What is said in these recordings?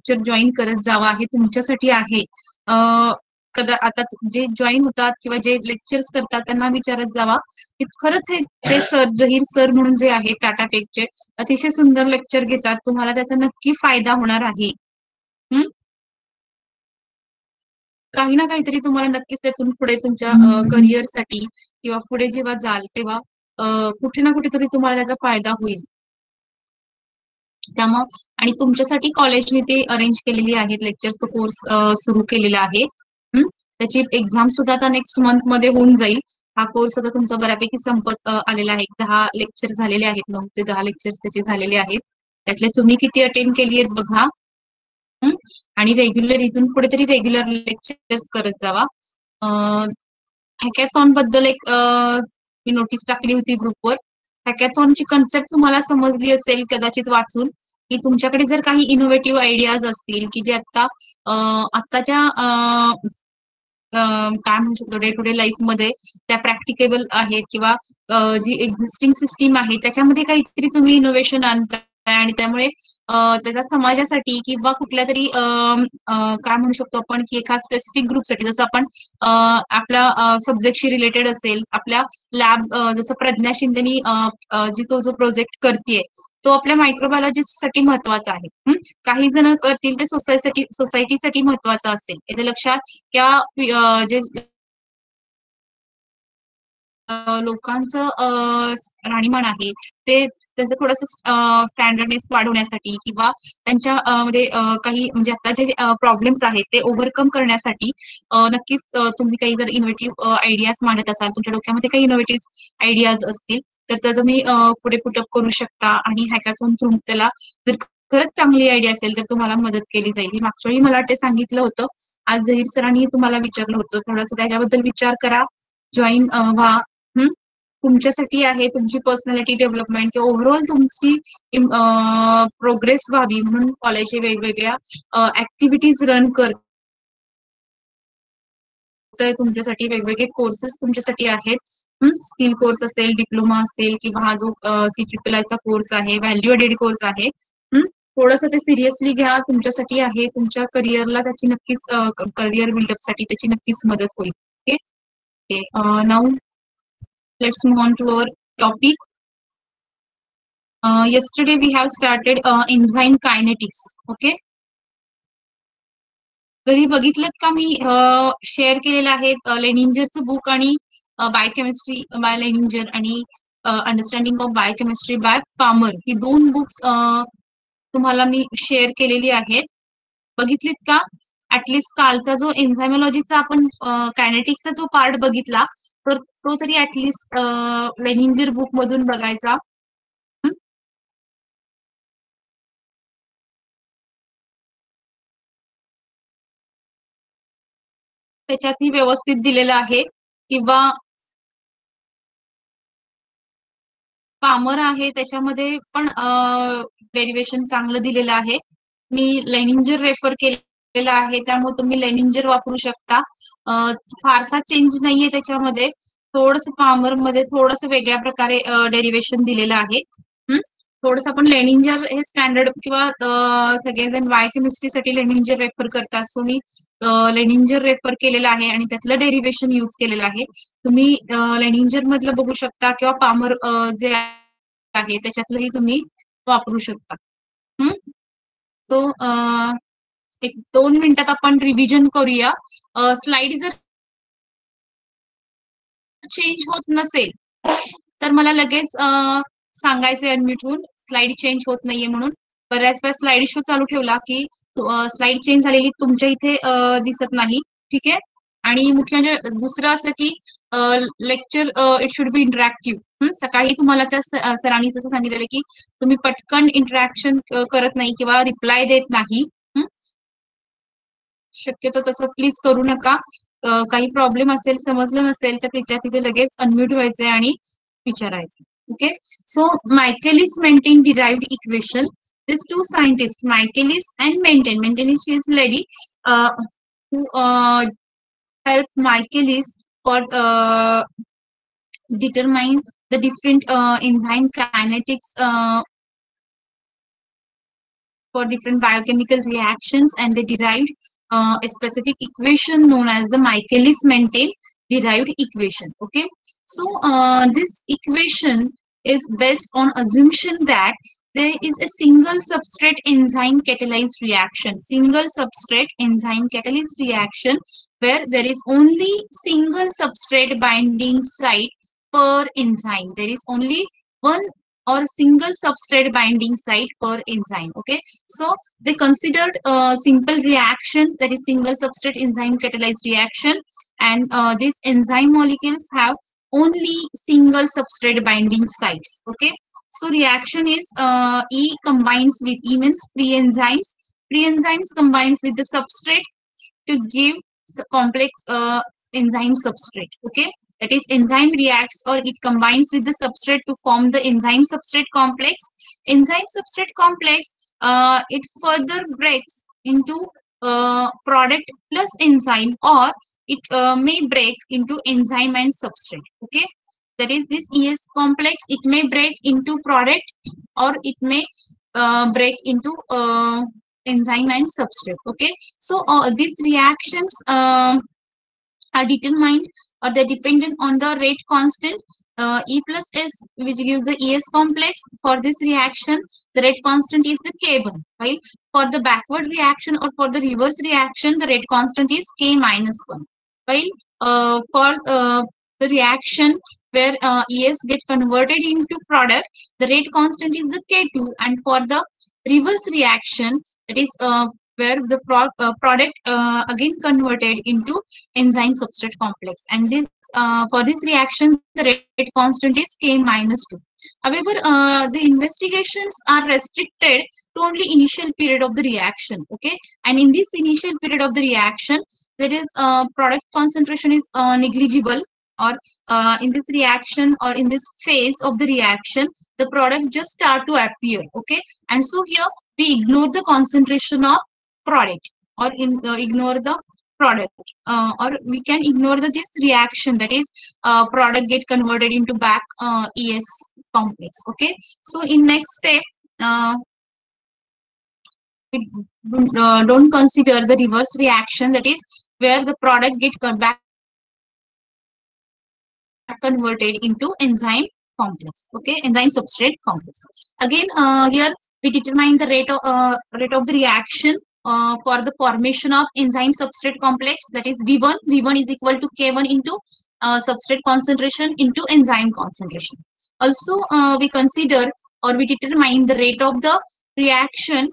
Lecture join करत जावा, हे तुमच्यासाठी आहे. आता जे जॉईन होतात किंवा जे लेक्चर्स करतात त्यांना विचारत जावा की खरंच हे ते सर जहीर सर म्हणून जे आहे टाटा टेकचे अतिशय सुंदर लेक्चर घेतात. तुम्हाला त्याचा नक्की फायदा होणार आहे. काही ना काहीतरी तुम्हाला नक्कीच त्यातून पुढे तुमच्या करिअरसाठी किंवा पुढे जेव्हा जाल तेव्हा कुठे ना कुठेतरी तुम्हाला त्याचा फायदा होईल. त्यामुळे आणि तुमच्यासाठी कॉलेजने ते अरेंज केलेली आहेत लेक्चर्सचा कोर्स सुरू केलेला आहे. त्याची एक्झाम सुद्धा आता नेक्स्ट मंथ मध्ये होऊन जाईल. हा कोर्स आता तुमचा बऱ्यापैकी संपत आलेला आहे. 10 लेक्चर झालेले आहेत. 9 ते 10 लेक्चर्स त्याचे झालेले आहेत. त्यातले तुम्ही किती अटेंड केली आहेत बघा. आणि रेग्युलर इथून पुढे तरी रेग्युलर लेक्चर्स करत जावा. हॅकॅथॉन बद्दल एक मी नोटीस टाकली होती ग्रुपवर. हॅकॅथॉनची कन्सेप्ट तुम्हाला समजली असेल कदाचित वाचून, की तुमच्याकडे जर काही इनोव्हेटिव्ह आयडियाज असतील की जे आत्ताच्या काय म्हणू शकतो डे टू डे लाईफमध्ये त्या प्रॅक्टिकेबल आहेत किंवा जी एक्झिस्टिंग सिस्टीम आहे त्याच्यामध्ये काहीतरी तुम्ही इनोव्हेशन आणताय आणि त्यामुळे त्याच्या समाजासाठी किंवा कुठल्या तरी काय म्हणू शकतो आपण की एका स्पेसिफिक ग्रुपसाठी जसं आपण आपल्या सब्जेक्टशी रिलेटेड असेल आपल्या लॅब जसं प्रज्ञा शिंदेनी तो जो प्रोजेक्ट करतेय तो आपल्या मायक्रोबायोलॉजिस्टसाठी महत्वाचा आहे. काही जण करतील ते सोसायटीसाठी महत्वाचा असेल. येथे लक्षात त्या जे लोकांचं राहणीमान आहे ते त्यांचं थोडंसं स्टँडर्डनेस वाढवण्यासाठी किंवा त्यांच्या मध्ये काही म्हणजे आता जे प्रॉब्लेम्स आहेत ते ओव्हरकम करण्यासाठी नक्कीच तुम्ही काही जर इनोव्हेटिव्ह आयडियाज मांडत असाल, तुमच्या डोक्यामध्ये काही इनोव्हेटिव्ह आयडियाज असतील तर तुम्ही पुढे पुटअप करू शकता आणि हॅकॅथॉन थ्रू त्याला जर खरंच चांगली आयडिया असेल तर तुम्हाला मदत केली जाईल. मागच्या वेळी मला ते सांगितलं होतं. आज जहीर सरांनी तुम्हाला विचारलं होतं. थोडंसं त्याच्याबद्दल विचार करा. जॉईन व्हा. तुमच्यासाठी आहे तुमची पर्सनॅलिटी डेव्हलपमेंट किंवा ओव्हरऑल तुमची प्रोग्रेस व्हावी म्हणून कॉलेजचे वेगवेगळ्या ऍक्टिव्हिटीज रन करतोय. तुमच्यासाठी वेगवेगळे कोर्सेस तुमच्यासाठी आहेत. स्किल कोर्स असेल, डिप्लोमा असेल किंवा हा जो CPPLI चा कोर्स आहे, व्हॅल्यू ॲडेड कोर्स आहे. थोडंसं ते सिरियसली घ्या. तुमच्यासाठी आहे. तुमच्या करिअरला त्याची नक्कीच करिअर बिल्डअपसाठी त्याची नक्कीच मदत होईल. Okay. Now let's move on to our topic. Yesterday we have started enzyme kinetics. Okay. कधी बघितलं का मी शेअर केलेलं आहे लेनिंजरचं बुक आणि बायोकेमिस्ट्री बाय लेनिंजर आणि understanding of biochemistry by Palmer ही 2 बुक्स तुम्हाला मी शेअर केलेली आहेत. बघितलीत का? ऍटलिस्ट कालचा जो एन्झायमॉलॉजीचा आपण कायनेटिक्सचा जो पार्ट बघितला तर तो तरी ऍटलिस्ट लेनिंजर बुक मधून बघायचा. त्याच्यातही व्यवस्थित दिलेलं आहे किंवा पामर आहे त्याच्यामध्ये पण डेरिवेशन चांगलं दिलेलं आहे. मी लेनिंजर रेफर केलेलं आहे त्यामुळे तुम्ही लेनिंजर वापरू शकता. फारसा चेंज नाहीये त्याच्यामध्ये. थोडंसं पामर मध्ये थोडंसं वेगळ्या प्रकारे डेरिवेशन दिलेलं आहे. थोडंसं आपण लेनिंजर हे स्टँडर्ड किंवा सगळेजण बायोकेमिस्ट्रीसाठी लेनिंजर रेफर करतात. सो मी लेनिंजर रेफर केलेलं आहे आणि त्यातलं डेरिवेशन यूज केलेलं आहे. तुम्ही लेनिंजर मधलं बघू शकता किंवा पामर जे आहे त्याच्यातलंही तुम्ही वापरू शकता. सो एक 2 मिनिटात आपण रिव्हिजन करूया. स्लाइड जर चेंज होत नसेल तर मला लगेच सांगायचे अनम्यूट होऊन स्लाइड चेंज होत नाहीये म्हणून. बऱ्याच वेळा स्लाइड शो चालू ठेवला की स्लाइड चेंज झालेली तुमच्या इथे दिसत नाही. ठीक आहे. आणि मुख्य म्हणजे दुसरं असं की lecture it should be interactive. सकाळी तुम्हाला त्या सरांनी जसं सांगितलेलं की तुम्ही पटकन इंटरॅक्शन करत नाही किंवा रिप्लाय देत नाही. शक्यतो तसं प्लीज करू नका. काही प्रॉब्लेम असेल समजलं नसेल तर त्याच्या तिथे लगेच अनम्यूट व्हायचंय आणि विचारायचं. Okay. So Michaelis Menten derived equation. These two scientists, Michaelis and Menten. Menten is lady who helped Michaelis for determine the different enzyme kinetics for different biochemical reactions, and they derived a specific equation known as the Michaelis-Menten derived equation. Okay, so this equation is based on assumption that there is a single substrate enzyme catalyzed reaction, single substrate enzyme catalyzed reaction, where there is only single substrate binding site per enzyme. There is only one or single substrate binding site per enzyme. Okay, so they considered simple reactions, that is single substrate enzyme catalyzed reaction, and these enzyme molecules have only single substrate binding sites. Okay, so reaction is E combines with E means free enzymes. Free enzymes combines with the substrate to give complex enzyme substrate. Okay, that is enzyme reacts or it combines with the substrate to form the enzyme substrate complex. Enzyme substrate complex, it further breaks into product plus enzyme, or it may break into enzyme and substrate. Okay, that is this ES complex, it may break into product or it may break into enzyme and substrate. Okay, so these reactions are determined, or they're dependent on the rate constant E plus S, which gives the ES complex. For this reaction, the rate constant is the K1, while for the backward reaction or for the reverse reaction, the rate constant is K minus 1. While for the reaction where ES get converted into product, the rate constant is the K2, and for the reverse reaction, that is where the product again converted into enzyme substrate complex, and this for this reaction the rate constant is K minus 2. However, the investigations are restricted to only initial period of the reaction. Okay, and in this initial period of the reaction, there is product concentration is negligible, or in this reaction or in this phase of the reaction, the product just start to appear. Okay, and so here we ignore the concentration of product, or ignore the product, or we can ignore this reaction, that is product get converted into back ES complex. Okay, so in next step we don't consider the reverse reaction, that is where the product get back converted into enzyme complex. Okay, enzyme substrate complex. Again, here we determine the rate of the reaction for the formation of enzyme substrate complex, that is V1. V1 is equal to K1 into substrate concentration into enzyme concentration. Also, we consider or we determine the rate of the reaction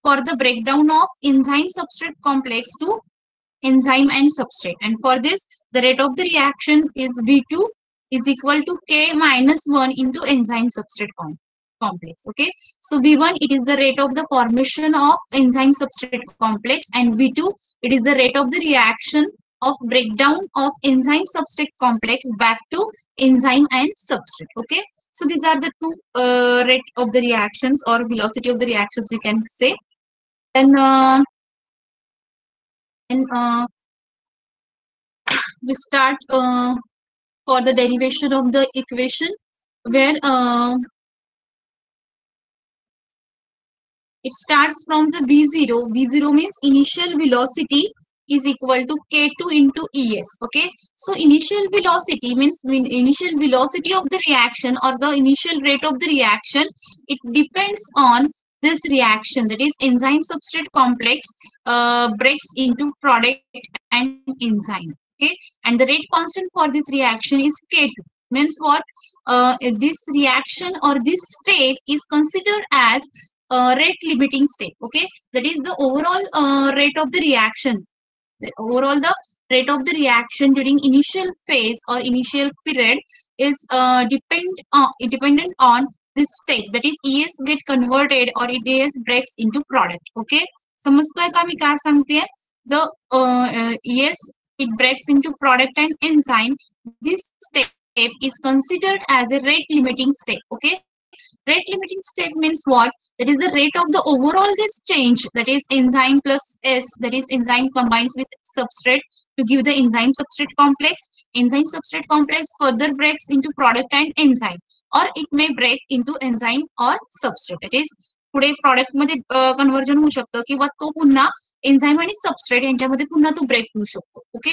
for the breakdown of enzyme substrate complex to enzyme and substrate, and for this the rate of the reaction is V2 is equal to K minus 1 into enzyme substrate complex. Okay, so V1 it is the rate of the formation of enzyme substrate complex, and V2 it is the rate of the reaction of breakdown of enzyme substrate complex back to enzyme and substrate. Okay, so these are the two rate of the reactions or velocity of the reactions we can say. Then we start for the derivation of the equation, where it starts from the V0. V0 means initial velocity is equal to K2 into ES. Okay, so initial velocity means initial velocity of the reaction or the initial rate of the reaction, it depends on this reaction, that is enzyme substrate complex breaks into product and enzyme. Okay, and the rate constant for this reaction is K2. Means what? This reaction or this state is considered as rate limiting state. Okay, that is the overall rate of the reaction. Overall, the rate of the reaction during initial phase or initial period is dependent on this state, that is ES get converted or ES breaks into product. Okay, समजतंय का मी काय सांगते? The ES it breaks into product and enzyme. This step is considered as a rate limiting step. Okay, rate limiting step means what? That is the rate of the overall this change, that is enzyme plus S, that is enzyme combines with substrate to give the enzyme substrate complex. Enzyme substrate complex further breaks into product and enzyme, or it may break into enzyme or substrate. That is पुढे प्रॉडक्टमध्ये conversion होऊ शकतं किंवा तो पुन्हा enzyme आणि substrate यांच्यामध्ये पुन्हा तो ब्रेक होऊ शकतो. ओके,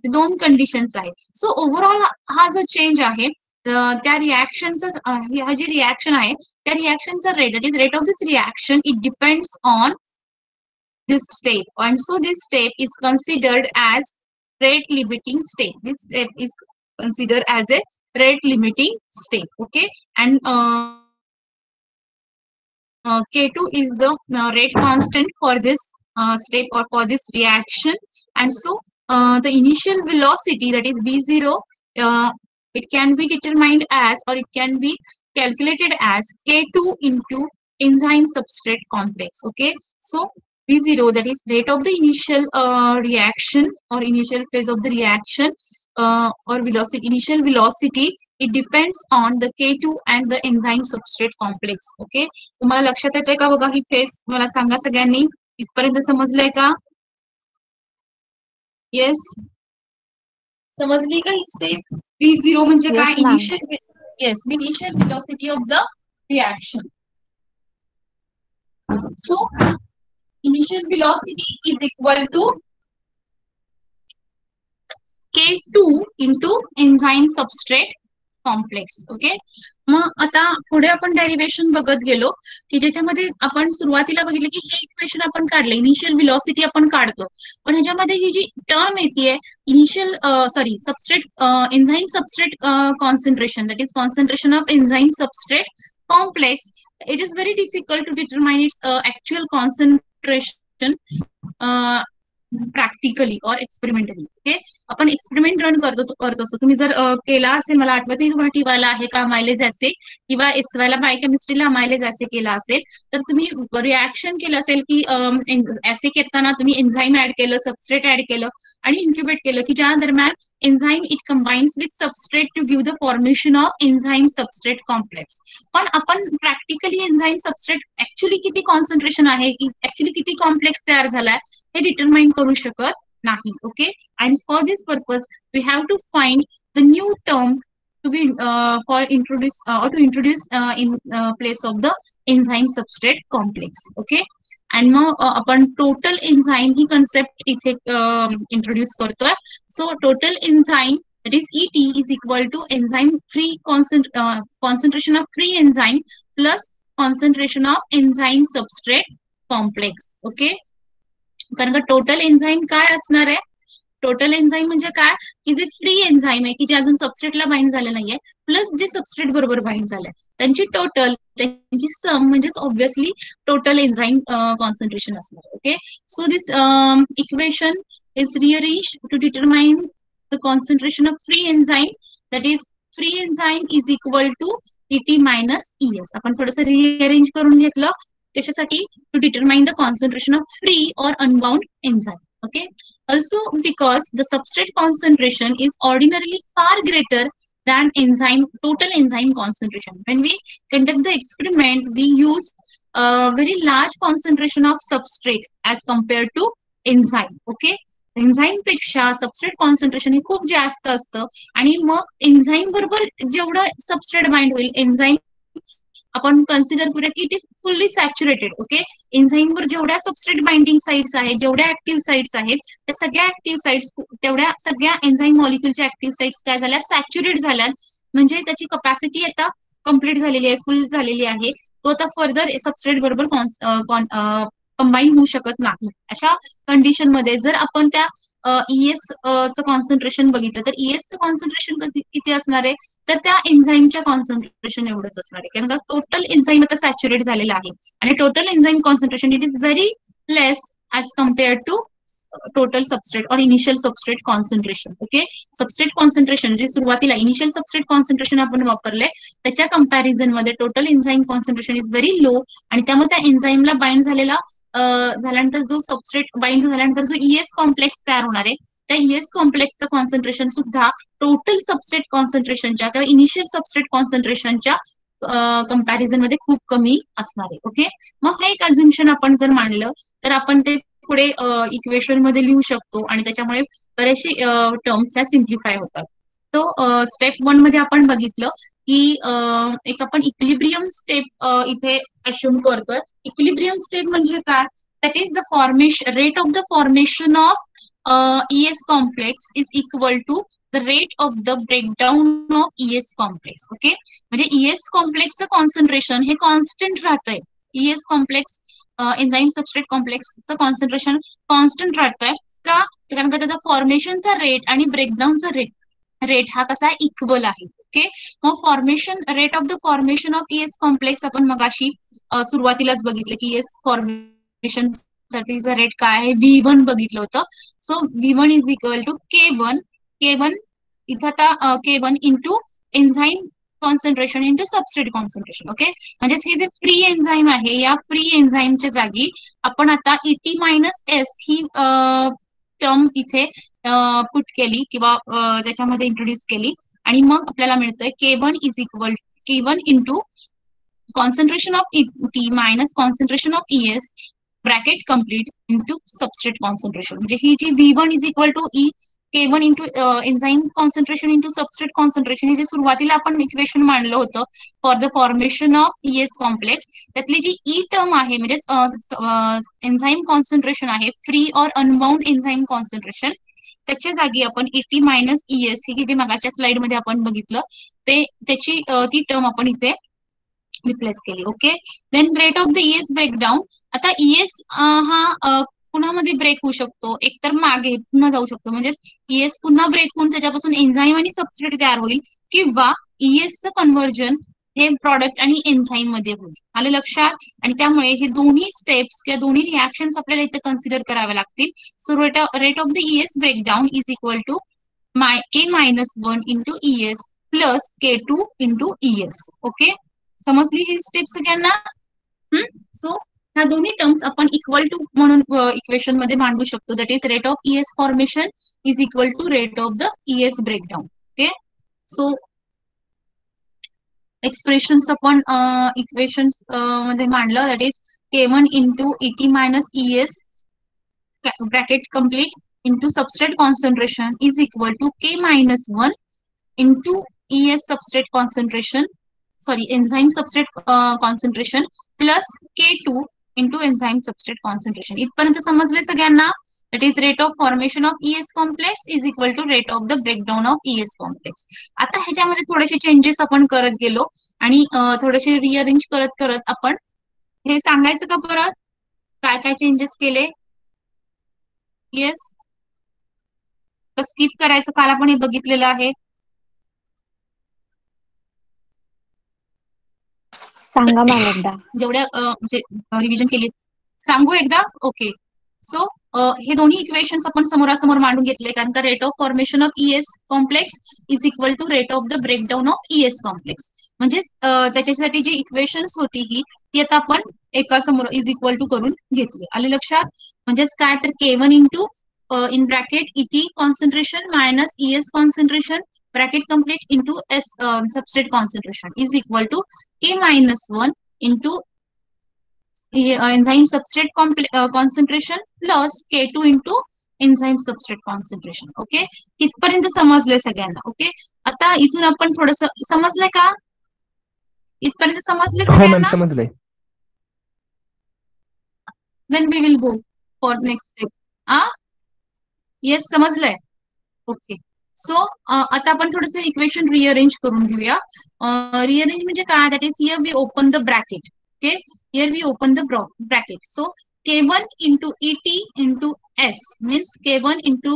दोन कंडिशन्स आहेत. सो ओव्हरऑल हा जो चेंज आहे त्या रिॲक्शनचा हा जी रिॲक्शन आहे त्या रिॲक्शनचा rate, that is rate of this reaction, it depends on this step, and so this step is considered as rate limiting step. This step is considered as a rate limiting step. Okay, and K2 is the rate constant for this step or for this reaction, and so the initial velocity, that is V0, it can be determined as, or it can be calculated as K2 into enzyme substrate complex. Okay, so V0, that is rate of the initial reaction or initial phase of the reaction, or velocity, initial velocity, it depends on the K2 and the enzyme substrate complex. Okay, तुम्हाला लक्षात येते का बघा ही phase? मला सांगा सगळ्यांनी, इथपर्यंत समजलंय का? येस, समजली का ही स्टेप? V0 म्हणजे काय? Yes, ma'am. Initial, yes, initial velocity of the reaction. So initial velocity is equal to K2 into enzyme substrate complex. Okay, मग आता पुढे आपण डेरिवेशन बघत गेलो की ज्याच्यामध्ये आपण सुरुवातीला बघितलं की हे इक्वेशन आपण काढलं, इनिशियल वेलोसिटी आपण काढतो, पण ह्याच्यामध्ये ही जी टर्म येते initial substrate enzyme substrate concentration, that is concentration of enzyme substrate complex, it is very difficult to determine its actual concentration practically और एक्सपेरिमेंटली. ओके, आपण एक्सपेरिमेंट रन करत असतो. तुम्ही जर केला असेल, मला आठवत नाही तुम्हाला टीवायला आहे का मायलेज ऍसे, किंवा एसवायला बायोकेमिस्ट्रीला मायलेज ऍसे केला असेल, तर तुम्ही रिॲक्शन केलं असेल की ऍसे करताना तुम्ही एन्झाईम ऍड केलं, सबस्ट्रेट ऍड केलं आणि इन्क्युबेट केलं की ज्या दरम्यान enzyme it combines with substrate to give the formation of enzyme substrate complex. पण आपण प्रॅक्टिकली एन्झाईम सबस्ट्रेट ऍक्च्युली किती कॉन्सन्ट्रेशन आहे, ऍक्च्युली किती कॉम्प्लेक्स तयार झालाय हे डिटरमाइन करू शकत नाही. Okay, and for this purpose we have to find the new term to be for introduce or to introduce in place of the enzyme substrate complex. Okay, and मग आपण total enzyme ही concept इथे introduce करतोय. So total enzyme, that is ET, is equal to enzyme free concentration of free enzyme plus concentration of enzyme substrate complex. Okay, कारण का total enzyme काय असणार आहे? Total enzyme म्हणजे काय की जे फ्री एन्झाईम आहे की जे अजून सबस्ट्रेटला बाइंड झाले नाहीये, प्लस जे सबस्ट्रेट बरोबर बाइंड झालंय त्यांची टोटल, त्यांची सम म्हणजेच ऑब्व्हियसली टोटल एन्झाईम कॉन्सन्ट्रेशन असणार. Okay, so this equation is rearrange to determine the concentration of free enzyme, that is free enzyme is equal to ET minus ES. आपण थोडंसं rearrange करून घेतलं त्याच्यासाठी, to determine the concentration of free or unbound enzyme. Okay, also because the substrate concentration is ordinarily far greater than total enzyme concentration. When we conduct the experiment, we use a very large concentration of substrate as compared to enzyme. Okay, enzyme पेक्षा substrate concentration हे खूप जास्त असतं, आणि मग enzyme बरोबर जेवढं substrate bind होईल, एन्झाईम आपण कन्सिडर करूया की it is fully saturated. Okay, एन्झाईमवर जेवढ्या सबस्ट्रेट बाइंडिंग साइट्स आहेत, जेवढ्या ऍक्टिव्ह साइट्स आहेत, त्या सगळ्या ऍक्टिव्ह साइट्स, तेवढ्या सगळ्या एन्झाईम मॉलिक्युलच्या ऍक्टिव्ह साइट्स काय झाल्या? सॅच्युरेट झाल्या, म्हणजे त्याची कपॅसिटी आता कम्प्लीट झालेली आहे, फुल झालेली आहे. तो आता फर्दर सबस्ट्रेट बरोबर कंबाईन होऊ शकत नाही. अशा कंडिशन मध्ये जर आपण त्या ES चं कॉन्सन्ट्रेशन बघितलं तर ES चं कॉन्सन्ट्रेशन किती असणार आहे? तर त्या एन्झाईमच्या कॉन्सन्ट्रेशन एवढंच असणार आहे, कारण का टोटल एन्झाईम आता सॅच्युरेट झालेला आहे, आणि total enzyme concentration it is very less as compare to total substrate or initial substrate concentration. Okay, substrate concentration जे सुरुवातीला इनिशियल सबस्ट्रेट कॉन्सन्ट्रेशन आपण वापरले त्याच्या कंपॅरिझन मध्ये total enzyme concentration is very low, आणि त्यामुळे त्या एन्झाईमला बाइंड झाल्यानंतर जो सबस्ट्रेट बाइंड झाल्यानंतर जो ES कॉम्प्लेक्स तयार होणार आहे, त्या ES कॉम्प्लेक्सचं कॉन्सन्ट्रेशन सुद्धा टोटल सबस्ट्रेट कॉन्सन्ट्रेशनच्या किंवा इनिशियल सबस्ट्रेट कॉन्सन्ट्रेशनच्या कंपॅरिझन मध्ये खूप कमी असणार आहे. ओके, मग हे एक अझम्पशन आपण जर मांडलं तर आपण ते पुढे इक्वेशन मध्ये लिहू शकतो, आणि त्याच्यामुळे बरेचसे टर्म्स ह्या सिम्प्लिफाय होतात. तो स्टेप 1 मध्ये आपण बघितलं की एक आपण इक्विलिब्रियम स्टेप इथे अश्युम करतोय. इक्विलिब्रियम स्टेप म्हणजे काय? That is the formation rate of the formation of ES complex is equal to the rate of the breakdown of ES complex. Okay, म्हणजे ES कॉम्प्लेक्सचं कॉन्सन्ट्रेशन हे कॉन्स्टंट राहतंय. ES कॉम्प्लेक्स एन्झाईम सबस्ट्रेट कॉम्प्लेक्सचं concentration constant राहतंय का? कारण का त्याचा फॉर्मेशनचा रेट आणि ब्रेकडाऊनचा रेट हा कसा इक्वल आहे. ओके, मग formation rate of the formation of ES complex आपण मगाशी सुरुवातीलाच बघितलं की ES फॉर्मेशन साठीचा रेट काय आहे, V1 बघितलं होतं. So V1 is equal to K1 इथं आता K1 into enzyme concentration into substrate concentration. Okay, म्हणजेच हे जे फ्री एन्झाईम आहे या फ्री एन्झाईमच्या जागी आपण आता ET मायनस S ही टर्म इथे पुट केली किंवा त्याच्यामध्ये इंट्रोड्यूस केली आणि मग आपल्याला मिळतंय K1 into concentration of ET minus concentration of ES bracket complete into substrate concentration. म्हणजे ही जी V1 is equal to K1 into enzyme concentration into substrate concentration, हे जे सुरुवातीला आपण इक्वेशन मांडलं होतं for the formation of ES complex, त्यातली जी ई टर्म आहे म्हणजे एन्झाईम कॉन्सन्ट्रेशन आहे, free or unbound enzyme concentration, त्याच्या जागी आपण ET मायनस ES हे जे मागाच्या स्लाइड मध्ये आपण बघितलं ते त्याची ती टर्म आपण इथे रिप्लेस केली. Okay, then rate of the ES breakdown. आता ES हा पुन्हा ब्रेक होऊ शकतो, एकतर मागे पुन्हा जाऊ शकतो, म्हणजेच ES पुन्हा ब्रेक होऊन त्याच्यापासून एन्झाईम आणि सबस्ट्रेट तयार होईल, किंवा ESचं कन्व्हर्जन हे प्रॉडक्ट आणि एन्झाईम मध्ये होईल. आलं लक्षात? आणि त्यामुळे हे दोन्ही स्टेप्स किंवा दोन्ही रिॲक्शन्स आपल्याला इथे कन्सिडर कराव्या लागतील. So rate of the ES breakdown is equal to K-1 into ES plus K2 into ES. Okay, समजली ही स्टेप सगळ्यांना? सो ह्या दोन्ही टर्म्स आपण इक्वल टू म्हणून इक्वेशन मध्ये मांडू शकतो. That is rate of ES formation is equal to rate of the ES breakdown. Okay, so expressions आपण इक्वेशन्स मध्ये मांडलं. That is K1 into ET minus ES bracket complete into substrate concentration is equal to K-1 into ES substrate concentration enzyme substrate concentration plus K2 into enzyme substrate concentration. इथपर्यंत समजले सगळ्यांना? That is rate of formation of ES complex is equal to rate of the breakdown of ES complex. आता ह्याच्यामध्ये थोडेसे changes आपण करत गेलो आणि थोडेसे रिअरेंज करत करत आपण हे सांगायचं का परत काय काय चेंजेस केले? येस, स्किप करायचं, काल आपण हे बघितलेलं आहे. सांगा मला एकदा. जेवढ्या म्हणजे रिव्हिजन केली सांगू एकदा. ओके, सो हे दोन्ही इक्वेशन्स आपण समोरासमोर मांडून घेतले, कारण का rate of formation of ES complex is equal to rate of the breakdown of ES complex. म्हणजे त्याच्यासाठी जी इक्वेशन्स होती ती आता आपण एका समोर इज इक्वल टू करून घेतली. आले लक्षात? म्हणजेच काय तर K1 into in bracket ET concentration minus ES concentration bracket complete into S substrate concentration is equal to K-1 into enzyme substrate concentration plus K2 into enzyme substrate concentration. Okay, इथपर्यंत समजलंय सगळ्यांना? ओके, आता इथून आपण थोडस समजलंय का? इथपर्यंत समजले सगळ्यांना? समजलंय. Then we will go for next step. Yes, समजलंय? ओके, सो आता आपण थोडंसं इक्वेशन रिअरेंज करून घेऊया. रिअरेंज म्हणजे काय? That is here we open the bracket. Okay, here we open the bracket. So K1 into ET into S means K1 into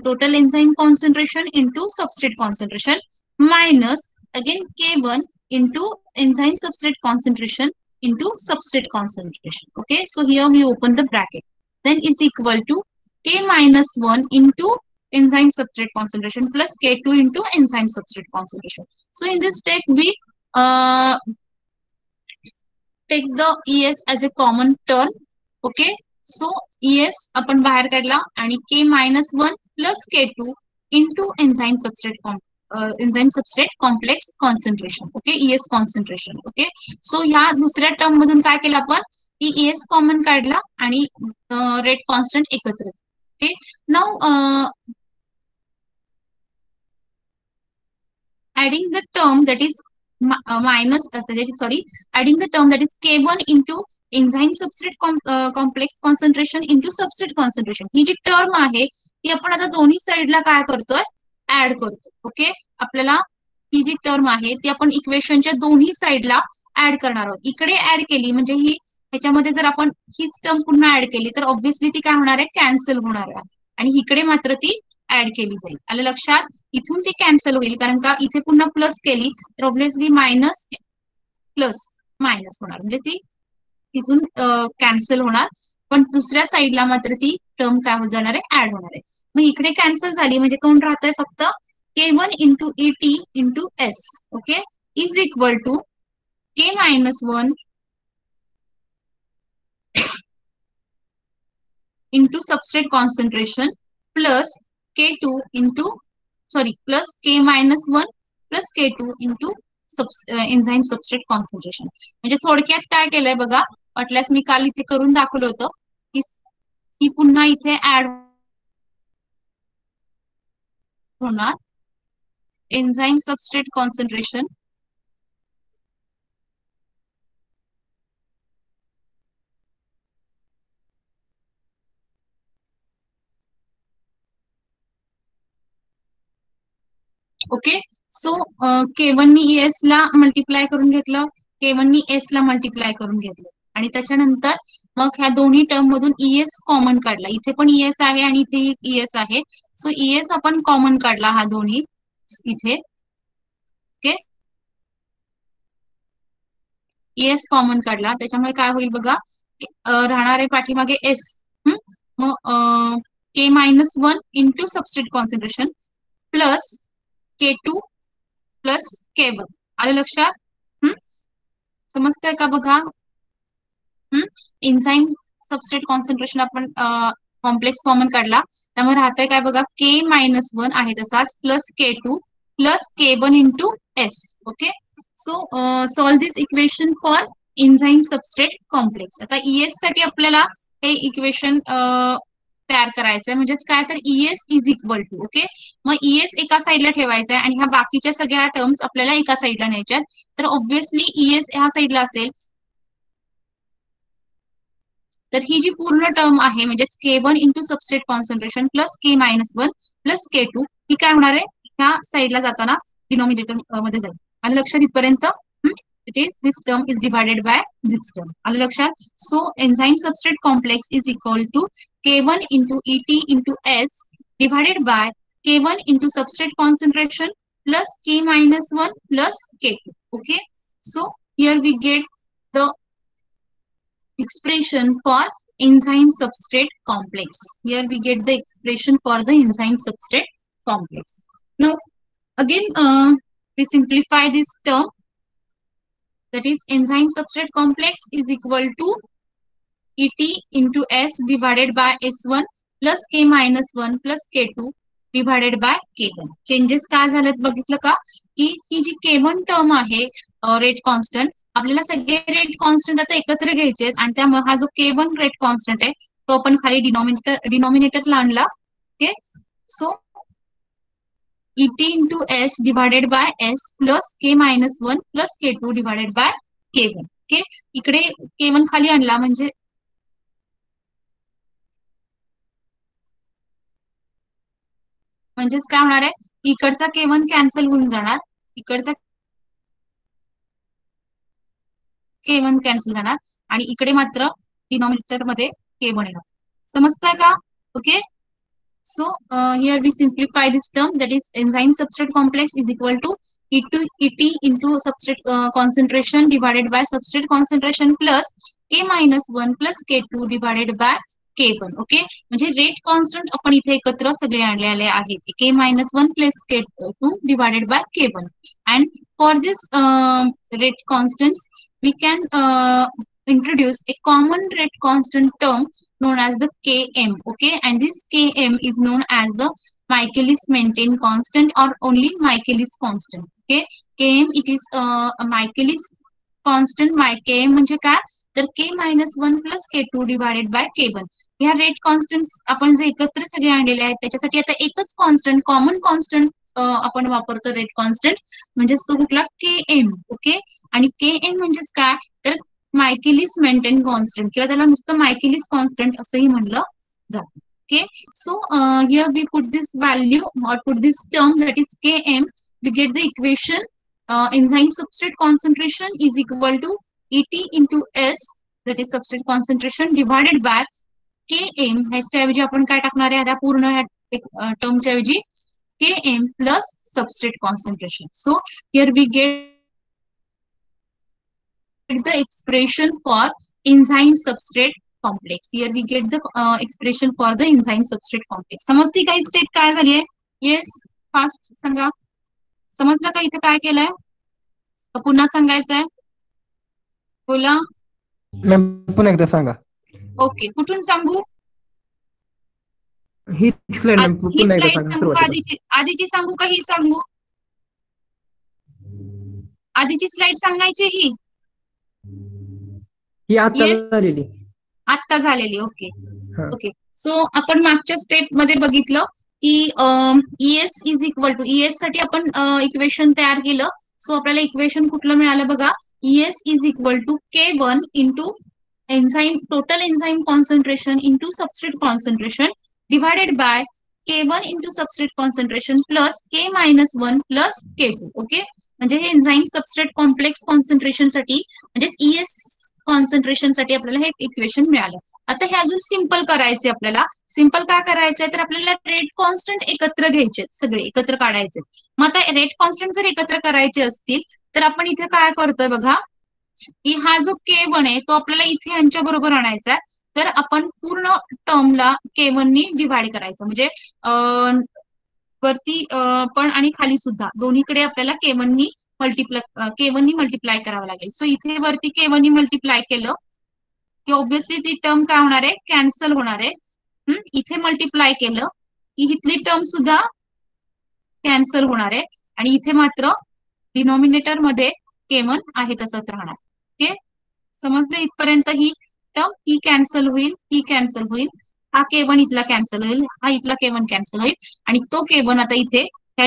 total enzyme concentration into substrate concentration minus again K1 into enzyme substrate concentration into substrate concentration. Okay, so here we open the bracket, then is equal to K-1 into enzyme substrate concentration plus K2 into enzyme substrate concentration. So in this step we take the ES as a common term. Okay, so ES आपण बाहेर काढला आणि K-1 plus K2 into enzyme substrate complex concentration. Okay, ES concentration. Okay, so ह्या दुसऱ्या term मधून काय केलं आपण की ES कॉमन काढला आणि रेट कॉन्स्टंट एकत्र. Okay, now adding the term that is adding the term that is K1 into enzyme substrate complex concentration into substrate concentration. ही जी टर्म आहे ती आपण आता दोन्ही साइडला काय करतोय, ऍड करतो. ओके, आपल्याला ही जी टर्म आहे ती आपण इक्वेशनच्या दोन्ही साइडला ऍड करणार आहोत. इकडे ऍड केली म्हणजे ही ह्याच्यामध्ये जर आपण हीच टर्म पुन्हा ऍड केली तर ऑब्व्हियसली ती काय होणार आहे, कॅन्सल होणार आहे. आणि इकडे मात्र ती ऍड केली जाईल. आलं लक्षात? इथून ती कॅन्सल होईल कारण का इथे पुन्हा प्लस केली तर ऑब्व्हियसली मायनस प्लस मायनस होणार, म्हणजे ती तिथून कॅन्सल होणार. पण दुसऱ्या साईडला मात्र ती टर्म काय होत जाणार आहे, ऍड होणार आहे. मग इकडे कॅन्सल झाली म्हणजे कोण राहतंय, फक्त K1 into ET into S. Okay, is equal to K-1 into substrate concentration plus K2 into plus K-1 plus K2 into enzyme substrate concentration. म्हणजे थोडक्यात काय केलंय बघा, वाटल्यास मी काल इथे करून दाखवलं होतं की ही पुन्हा इथे ऍड होणार enzyme substrate concentration okay. So K1 नी ES ला मल्टिप्लाय करून घेतलं, K1 नी S ला मल्टिप्लाय करून घेतलं आणि त्याच्यानंतर मग ह्या दोन्ही टर्म मधून ES कॉमन काढला. इथे पण ES आहे आणि इथे ES आहे. सो ES आपण कॉमन काढला हा दोन्ही इथे. ओके, ES कॉमन काढला त्याच्यामुळे काय होईल बघा, राहणार आहे पाठीमागे S. मग K-1 into substrate concentration plus K2 plus K1. आलं लक्षात? समजतंय का बघा? एन्झाईम सबस्ट्रेट कॉन्सन्ट्रेशन आपण कॉम्प्लेक्स कॉमन काढला त्यामुळे राहतंय काय बघा, K-1 आहे तसाच plus K2 plus K1 into S. Okay, so solve this equation for enzyme substrate complex. आता ES साठी आपल्याला हे इक्वेशन तयार करायचंय, म्हणजेच काय तर ES is equal to. Okay, मग ES एका साईडला ठेवायचा आहे आणि ह्या बाकीच्या सगळ्या टर्म्स आपल्याला एका साईडला न्यायच्यात. तर ऑब्व्हियसली ES ह्या साईडला असेल तर ही जी पूर्ण टर्म आहे म्हणजेच K1 into substrate concentration plus K-1 plus K2 ही काय होणार आहे, ह्या साईडला जाताना डिनॉमिनेटर मध्ये जाईल. आलं लक्षात इथपर्यंत? It is this term is divided by this term. आलं लक्षात? So enzyme substrate complex is equal to K1 into ET into S divided by K1 into substrate concentration plus K-1 plus K2. Okay, so here we get the expression for enzyme substrate complex. Here we get the expression for the enzyme substrate complex. Now again we simplify this term, that is enzyme substrate complex is equal to ET into S divided by S1 plus K-1 plus K2 divided by K1. Changes काय झालेत बघितलं का, की ही जी K1 term आहे rate constant, आपल्याला सगळे rate constant आता एकत्र घ्यायचे आणि त्यामुळे हा जो K1 रेट कॉन्स्टंट आहे तो आपण खाली डिनॉमिनेटरला आणला. Okay, so ET into S divided by S plus K-1 plus K2 divided by K1. Okay, इकडे K1 खाली आणला म्हणजे म्हणजेच काय होणार आहे, इकडचा K1 कॅन्सल होऊन जाणार, इकडचा K1 कॅन्सल जाणार आणि इकडे मात्र डिनॉमिनेटर मध्ये K1 येणार. समजताय का? Okay, so here we simplify this term, that is enzyme substrate complex is equal to ET into substrate concentration divided by substrate concentration plus K-1 plus K2 divided by K1. Okay, म्हणजे rate constant आपण इथे एकत्र सगळे आणलेले आहेत, K-1 plus K2 divided by K1. and for this rate constants we can introduce a common rate constant term known as the Km. Okay, and this Km is known as the Michaelis-Menten constant or only Michaelis constant. Okay, Km it is a Michaelis constant. Km म्हणजे काय तर K-1 plus K2 divided by K1. ह्या rate constant आपण जे एकत्र सगळे आणलेले आहेत त्याच्यासाठी आता एकच कॉन्स्टंट, कॉमन कॉन्स्टंट आपण वापरतो रेट कॉन्स्टंट, म्हणजेच तो कुठला Km. ओके, आणि Km म्हणजेच काय, तर मायकेलिस मेंटेन कॉन्स्टंट किंवा त्याला नुसतं मायकेलिस कॉन्स्टंट असंही म्हणलं जातं. Okay, so here we put this value or put this term that is Km, we get the equation enzyme substrate concentration is equal to Et into S, that is substrate concentration divided by Km. ह्याच्या ऐवजी आपण काय टाकणार आहे, आता पूर्ण टर्मच्या ऐवजी Km plus substrate concentration. So here we get the expression for enzyme substrate complex. Here we get the expression for the enzyme substrate complex. समजती का ही स्टेप काय झाली आहे? येस, फास्ट सांगा. समजलं का इथे काय केलंय? पुन्हा सांगायचंय, बोला. मॅम पुन्हा एकदा सांगा. ओके, कुठून सांगू? ही स्लाइड मॅम ही पुन्हा एकदा स्लाइड सांगा सांगू का? सुरुवातीला. आधीची सांगू का ही सांगू? आधीची स्लाइड सांगायची ही ही आता Yes. झालेली. आत्ता झालेली. ओके हा. ओके, सो आपण मागच्या स्टेप मध्ये बघितलं की ES is equal to, ES साठी आपण इक्वेशन तयार केलं. सो आपल्याला इक्वेशन कुठलं मिळालं बघा, ES is equal to K1 into enzyme total enzyme concentration into substrate concentration divided by K1 into substrate concentration plus K minus 1 plus K2. Okay, म्हणजे हे एन्झाईम सबस्ट्रेट कॉम्प्लेक्स कॉन्सन्ट्रेशन साठी म्हणजेच ES concentration साठी आपल्याला हे equation मिळालं. आता हे अजून सिंपल करायचे आपल्याला. सिंपल काय करायचंय, तर आपल्याला रेट कॉन्स्टंट एकत्र घ्यायचे, सगळे एकत्र काढायचे. मग आता रेट कॉन्स्टंट जर एकत्र करायचे असतील तर आपण इथे काय करतोय बघा, की हा जो K1 आहे तो आपल्याला इथे यांच्या बरोबर आणायचा आहे. तर आपण पूर्ण टर्मला K1 नी डिव्हाइड करायचं, म्हणजे वरती पण आणि खाली सुद्धा दोन्हीकडे आपल्याला K1 नी मल्टिप्लाय करावं लागेल. सो इथे वरती K1 नी मल्टिप्लाय केलं की ऑब्व्हियसली ती टर्म काय होणार आहे, कॅन्सल होणार आहे. इथे मल्टिप्लाय केलं की इथली टर्म सुद्धा कॅन्सल होणार आहे आणि इथे मात्र डिनॉमिनेटर मध्ये K1 आहे तसंच राहणार. ओके, समजलं इथपर्यंत? ही टर्म ही कॅन्सल होईल, ही कॅन्सल होईल, हा K1 इथला कॅन्सल होईल, हा इथला K1 कॅन्सल होईल आणि तो K1 आता इथे त्या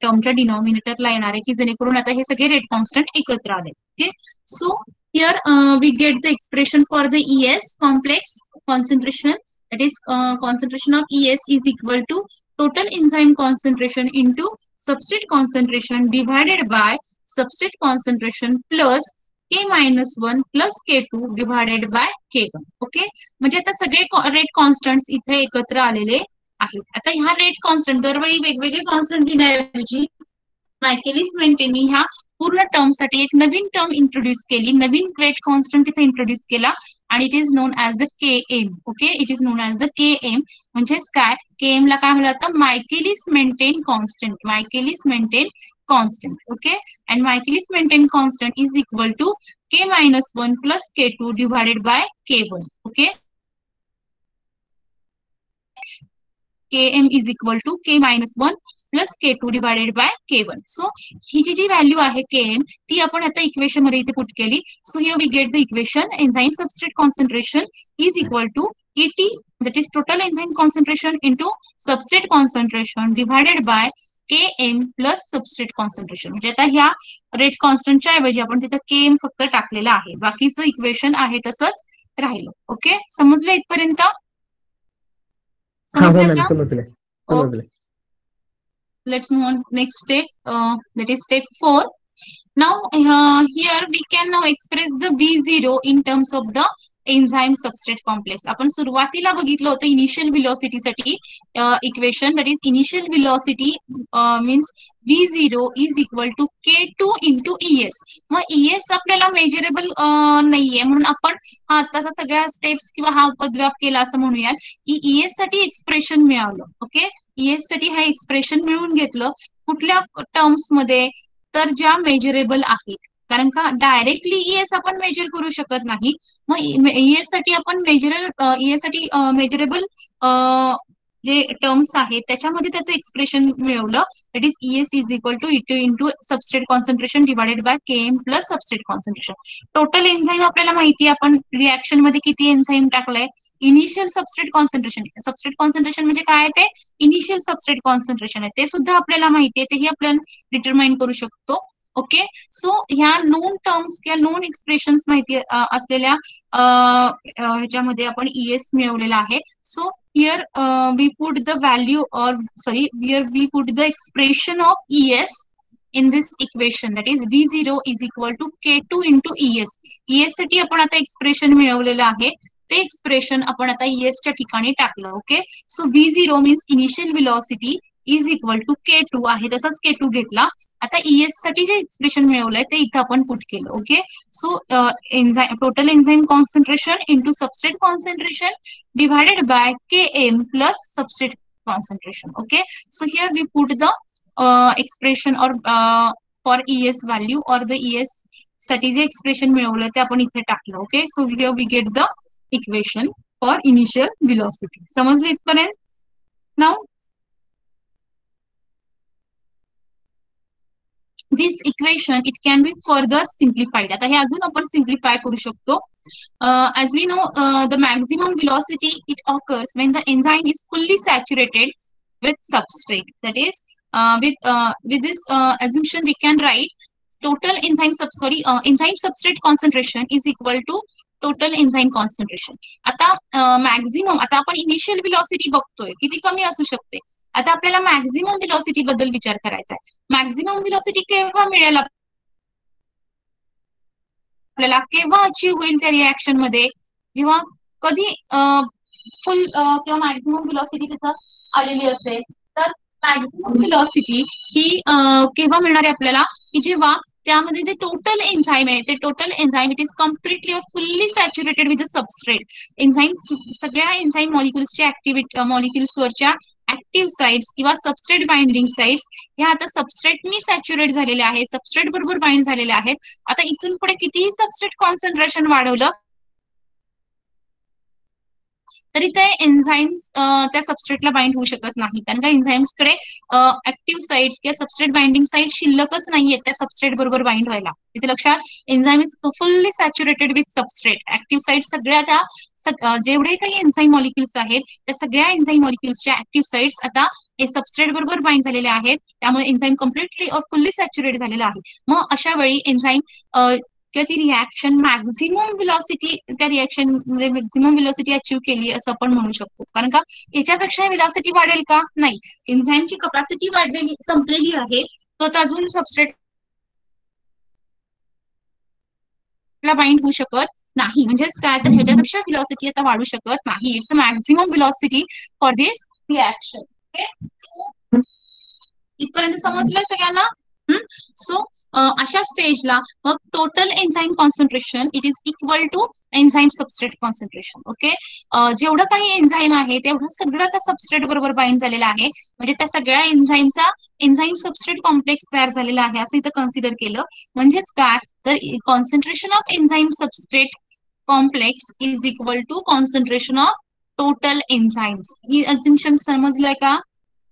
टर्मच्या डिनॉमिनेटरला येणार आहे, की जेणेकरून आता हे सगळे रेट कॉन्स्टंट एकत्र आले. Okay, so here we get the expression for the ES complex concentration, that is concentration of ES is equal to total enzyme concentration into substrate concentration divided by substrate concentration plus K minus 1 plus K2 divided by K1. Okay, म्हणजे आता सगळे rate constants इथे एकत्र आलेले आहेत. आता ह्या rate constant दरवेळी वेगवेगळे कॉन्स्टंट घेण्याऐवजी मायकेलिस मेंटेननी ह्या पूर्ण टर्म साठी एक नवीन टर्म इंट्रोड्यूस केली, नवीन रेट कॉन्स्टंट इथे इंट्रोड्यूस केला आणि it is known as the Km. Okay, it is known as the Km, म्हणजेच काय, Km ला काय म्हणलं जातं, Michaelis Menten constant. Michaelis Menten constant. Okay, and Michaelis Menten constant is equal to K minus 1 plus K2 divided by K1. Okay, Km is equal to K minus 1 plus K2 divided by K1. So ही जी value आहे Km ती आपण आता equation मध्ये इथे put केली. So here we get the equation enzyme substrate concentration is equal to ET, that is total enzyme concentration into substrate concentration divided by Km plus substrate concentration. म्हणजे आता ह्या रेट कॉन्स्टंटच्या ऐवजी आपण तिथं Km फक्त टाकलेलं आहे, बाकीचं इक्वेशन आहे तसंच राहिलं. ओके, समजलं इथपर्यंत? समजलं का? समजले. Let's move on next step, that is step 4. Now here we can now express the V0 in terms of the enzyme substrate complex. आपण सुरुवातीला बघितलं होतं इनिशियल व्हेलॉसिटी साठी equation, that is initial velocity means V0 is equal to K2 into ES. मग ES आपल्याला measurable नाहीये म्हणून आपण हा आताचा सगळ्या स्टेप्स किंवा हा उपद्व्याप केला असं म्हणूयात की ES साठी एक्सप्रेशन मिळालं. ओके, ES साठी हा एक्सप्रेशन मिळवून घेतलं कुठल्या टर्म्स मध्ये, तर ज्या मेजरेबल आहेत. कारण का डायरेक्टली ES आपण मेजर करू शकत नाही, मग ES साठी आपण मेजरेबल जे टर्म्स आहेत त्याच्यामध्ये त्याचं एक्सप्रेशन मिळवलं. That is ES is equal to E2 into substrate concentration divided by Km plus substrate concentration. Total enzyme आपल्याला माहिती आहे, आपण रिॲक्शन मध्ये किती एन्झाईम टाकलाय. इनिशियल सबस्ट्रेट कॉन्सन्ट्रेशन म्हणजे काय, ते इनिशियल सबस्ट्रेट कॉन्सन्ट्रेशन आहे ते सुद्धा आपल्याला माहिती आहे, तेही आपण डिटरमाइन करू शकतो. ओके, सो ह्या नोन टर्म्स किंवा नोन एक्सप्रेशन्स माहिती असलेल्या ह्याच्यामध्ये आपण ES मिळवलेला आहे. So here we put the value, or sorry, here we put the expression of ES in this equation, that is V0 is equal to K2 into ES. ES साठी आपण आता expression मिळवलेलं आहे, ते एक्सप्रेशन आपण आता ES च्या ठिकाणी टाकलं. Okay, so V0 means initial velocity is equal to K2 आहे, तसंच K2 घेतला. आता ES साठी जे एक्सप्रेशन मिळवलंय ते इथं आपण पुट केलं. Okay, so total enzyme concentration into substrate concentration divided by Km plus substrate concentration. Okay, so here we put the expression or for ES value or the ES साठी जे expression मिळवलं ते आपण इथे टाकलं. Okay, so here we get the equation for initial velocity. समजलं इथपर्यंत? Now this equation it can be further simplified. आता हे अजून आपण सिम्प्लिफाय करू शकतो. As we know, the maximum velocity it occurs when the enzyme is fully saturated with substrate. That is, with this assumption we can write total enzyme substrate concentration is equal to total enzyme concentration. आता maximum, आता आपण initial velocity बघतोय किती कमी असू शकते. आता आपल्याला मॅक्झिमम व्हेलॉसिटी बद्दल विचार करायचा आहे. मॅक्झिमम व्हेलॉसिटी केव्हा मिळेल आपल्याला, केव्हा अचीव्ह होईल त्या रिॲक्शन मध्ये, जेव्हा कधी फुल किंवा मॅक्झिमम व्हेलॉसिटी तिथं आलेली असेल. तर मॅक्झिमम व्हेलॉसिटी ही केव्हा मिळणार आहे आपल्याला, की जेव्हा त्यामध्ये जे टोटल एन्झाईम आहे ते total enzyme it is completely or fully saturated with the substrate. Enzyme, सगळ्या एन्झाईम मॉलिक्युल्सच्या मॉलिक्युल्सवरच्या ऍक्टिव्ह साइट्स किंवा सबस्ट्रेट बाइंडिंग साइट्स ह्या आता सबस्ट्रेटनी सॅच्युरेट झालेल्या आहेत, सबस्ट्रेट बरोबर बाइंड झालेल्या आहेत. आता इथून पुढे कितीही सबस्ट्रेट कॉन्सन्ट्रेशन वाढवलं तरी ते एन्झाईम्स त्या सबस्ट्रेटला बाइंड होऊ शकत नाही, कारण का एन्झाईम्सकडे ऍक्टिव्ह साइट्स किंवा सबस्ट्रेट बाइंडिंग साइट शिल्लकच नाहीयेत त्या सबस्ट्रेट बरोबर बाइंड व्हायला. इथे लक्षात, enzyme is fully saturated with substrate. Active site सगळ्या त्या जेवढे काही एन्झाईम मॉलिक्युल्स आहेत त्या सगळ्या एन्झाईम मॉलिक्युल्सच्या ऍक्टिव्ह साइट्स आता हे सबस्ट्रेट बरोबर बाइंड झालेल्या आहेत. त्यामुळे enzyme completely or fully saturate झालेला आहे. मग अशा वेळी एन्झाईम किंवा ती रिॲक्शन मॅक्झिमम व्हेलॉसिटी, त्या रिॲक्शन मध्ये मॅक्झिमम व्हेलॉसिटी अचीव्ह केली असं आपण म्हणू शकतो. कारण का याच्यापेक्षा व्हेलॉसिटी वाढेल का, नाही. एन्झाईमची कपॅसिटी वाढलेली संपलेली आहे, तो अजून सबस्ट्रेट ला बाइंड होऊ शकत नाही. म्हणजेच काय, तर ह्याच्यापेक्षा व्हेलॉसिटी आता वाढू शकत नाही. It's a maximum velocity for this reaction. Okay, इथपर्यंत समजलंय सगळ्यांना? सो अशा स्टेजला मग total enzyme concentration it is equal to enzyme substrate concentration. Okay, जेवढं काही एन्झाईम आहे तेवढं सगळं त्या सबस्ट्रेट बरोबर बाइंड झालेलं आहे. म्हणजे त्या सगळ्या एन्झाईमचा एन्झाईम सबस्ट्रेट कॉम्प्लेक्स तयार झालेला आहे असं इथं कन्सिडर केलं. म्हणजेच काय, तर concentration of enzyme substrate complex is equal to concentration of total enzymes. ही अझम्पशन समजलंय का?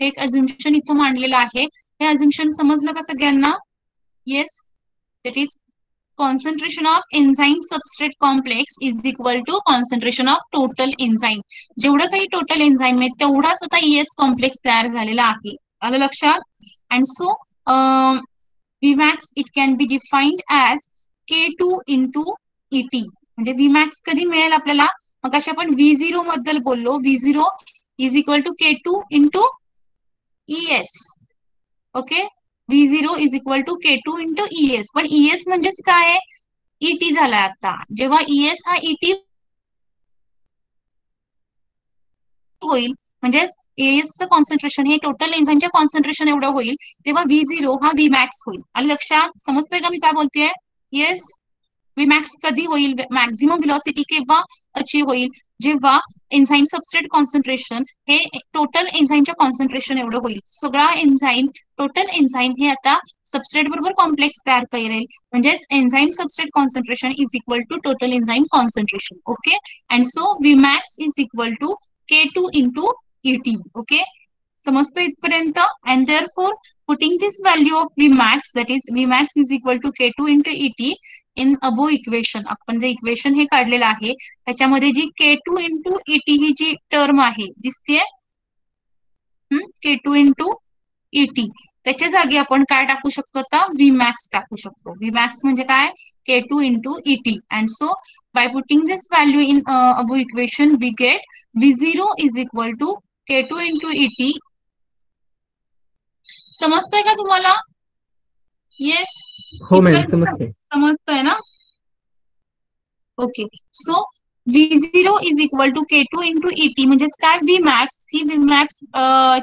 एक अझम्पशन इथं मांडलेलं आहे. हे अझम्पशन समजलं का सगळ्यांना? Yes, that is concentration of enzyme substrate complex is equal to concentration of total enzyme. जेवढं काही टोटल एन्झाईम आहे तेवढाच आता ES कॉम्प्लेक्स तयार झालेला आहे. आलं लक्षात? And so Vmax it can be defined as K2 into ET. म्हणजे Vmax कधी मिळेल आपल्याला, मग अशा आपण V0 बद्दल बोललो. V0 is equal to K2 into ES. Okay, V0 is equal to K2 into ES. पण ES म्हणजेच काय, ET झालाय. आता जेव्हा ES हा ET होईल, म्हणजेच ESचं कॉन्सन्ट्रेशन हे टोटल एन्झाईमच्या कॉन्सन्ट्रेशन एवढं होईल, तेव्हा V0 हा Vmax होईल. आलं लक्षात? समजतंय का मी काय बोलतेय? येस, Vmax कधी होईल, मॅक्झिमम व्हेलॉसिटी केव्हा अचीव्ह होईल, जेव्हा एन्झाईम सबस्ट्रेट कॉन्सन्ट्रेशन हे टोटल एन्झाईमच्या कॉन्सन्ट्रेशन एवढं होईल. सगळा एन्झाईम, टोटल एन्झाईम हे आता सबस्ट्रेट बरोबर कॉम्प्लेक्स तयार करेल. म्हणजेच enzyme substrate concentration is equal to total enzyme concentration. Okay, and so Vmax is equal to K2 into ET. Okay, समजतं इथपर्यंत. And therefore putting this value of Vmax, that is Vmax is equal to K2 into ET in above equation. आपण जे equation हे काढलेलं आहे त्याच्यामध्ये जी K2 into ET ही जी टर्म आहे दिसतेय, K2 इंटू ET, त्याच्या जागी आपण काय टाकू शकतो आता, Vmax टाकू शकतो. Vmax म्हणजे काय, K2 into ET. And so by putting this value in above equation we get V0 is equal to K2 into ET. समजतंय का तुम्हाला? येस, हो मॅम, समजते. समजतंय ना? Okay, so V0 is equal to K2 into ET म्हणजेच काय, Vmax. ही Vmax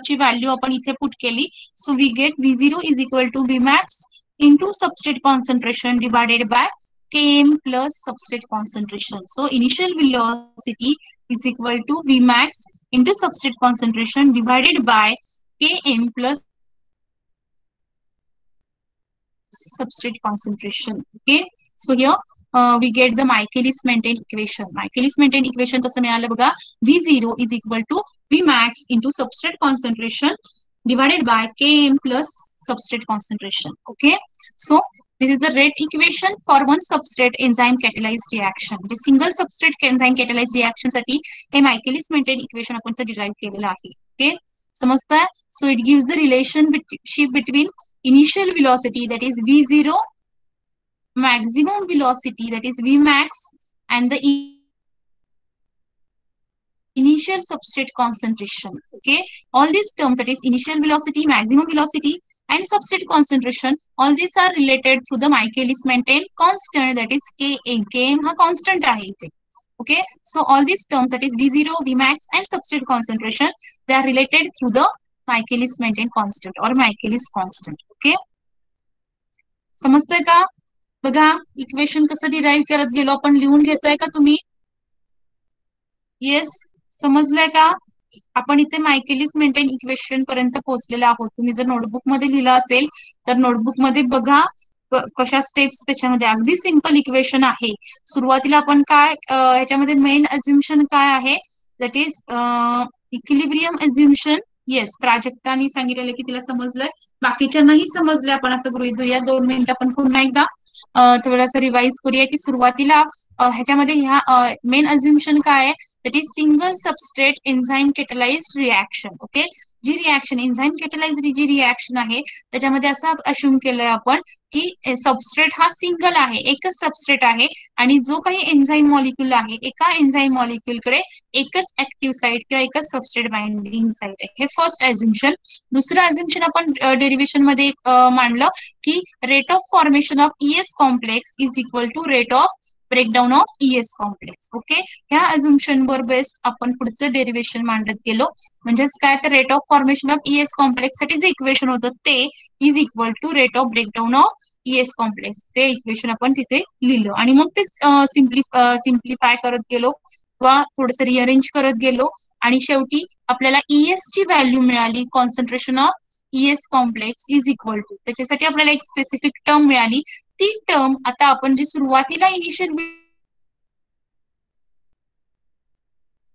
ची व्हॅल्यू आपण इथे पुट केली. So we get V0 is equal to Vmax into substrate concentration divided by Km plus substrate concentration. So initial velocity is equal to Vmax into substrate concentration divided by Km plus substrate concentration. Okay, so here we get the Michaelis-Menten equation. Michaelis-Menten equation कसं मिळालं बघा, V0 is equal to Vmax into substrate concentration divided by Km plus substrate concentration. Okay, so this is the rate equation for one substrate enzyme catalyzed reaction. म्हणजे single substrate enzyme catalysed reaction साठी हे Michaelis-Menten equation आपण तर derive केलेलं आहे. Okay, समजतंय? So it gives the relationship between initial velocity, that is V0, maximum velocity, that is Vmax, and the initial substrate concentration. Okay, all these terms, that is initial velocity, maximum velocity, and substrate concentration, all these are related through the Michaelis-Menten constant, that is Km. Km हा constant आहे इथे. Okay, so all these terms, that is V0, Vmax, and substrate concentration, they are related through the Michaelis-Menten constant or Michaelis constant. Okay, समजतंय का? बघा equation कसं derive करत गेलो आपण, लिहून घेताय का तुम्ही? येस, समजलंय का? आपण इथे Michaelis-Menten इक्वेशन पर्यंत पोहोचलेलो आहोत. तुम्ही जर नोटबुक मध्ये लिहिलं असेल तर नोटबुक मध्ये बघा कशा स्टेप्स त्याच्यामध्ये. अगदी सिंपल इक्वेशन आहे. सुरुवातीला आपण काय ह्याच्यामध्ये मेन अज्युम्शन काय आहे, दॅट इज इक्विलिब्रियम अज्युम्शन. येस, प्राजक्तानी सांगितलेलं की तिला समजलंय, बाकीच्यांनाही समजलंय. आपण असं गृहीत धरूया. 2 मिनिटं आपण पुन्हा एकदा थोडंसं रिवाइज करूया की सुरुवातीला ह्याच्यामध्ये ह्या मेन अज्युम्शन काय आहे, that is single substrate enzyme catalysed reaction. Okay, जी रिएक्शन एन्झाइम कॅटलाइज्ड जी रिएक्शन आहे त्याच्यामध्ये असं अश्युम केलंय आपण की सबस्ट्रेट हा सिंगल आहे, एकच सबस्ट्रेट आहे, आणि जो काही एन्झाइम मॉलिक्यूल आहे एका एन्झाइम मॉलिक्यूलकडे एकच ऍक्टिव्ह साईट किंवा एकच सबस्ट्रेट बाइंडिंग साईट आहे. हे फर्स्ट अज्युम्शन. दुसरं अज्युम्शन आपण डेरिव्हेशन मध्ये मांडलं की rate of formation of ES complex is equal to rate of breakdown of ES complex. Okay, ह्या अझम्पशन वर बेस्ड आपण पुढचं डेरिव्हेशन मांडत गेलो. म्हणजेच काय, तर rate of formation of ES complex साठी जे इक्वेशन होतं ते is equal to rate of breakdown of ES complex. ते इक्वेशन आपण तिथे लिहिलं आणि मग ते सिम्प्लिफाय करत गेलो किंवा थोडंसं रिअरेंज करत गेलो आणि शेवटी आपल्याला ES ची व्हॅल्यू मिळाली, concentration of ES complex is equal to. त्याच्यासाठी आपल्याला एक स्पेसिफिक टर्म मिळाली. ती टर्म आता आपण जी सुरुवातीला इनिशियल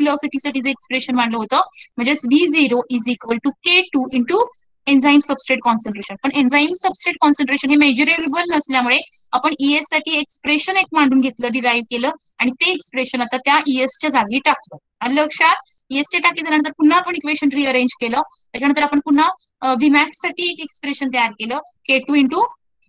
velocity जे एक्सप्रेशन मांडलं होतं, म्हणजेच V0 is equal to K2 into enzyme substrate concentration. पण एन्झाइम सबस्ट्रेट कॉन्सन्ट्रेशन हे मेजरेबल नसल्यामुळे आपण ES साठी एक्सप्रेशन एक मांडून घेतलं, डिराइव्ह केलं, आणि ते एक्सप्रेशन आता त्या ES च्या जागी टाकलं. आणि लक्षात, ES च्या टाकी झाल्यानंतर पुन्हा आपण इक्वेशन रिअरेंज केलं. त्याच्यानंतर आपण पुन्हा Vmax साठी एक एक्सप्रेशन तयार केलं, K2 into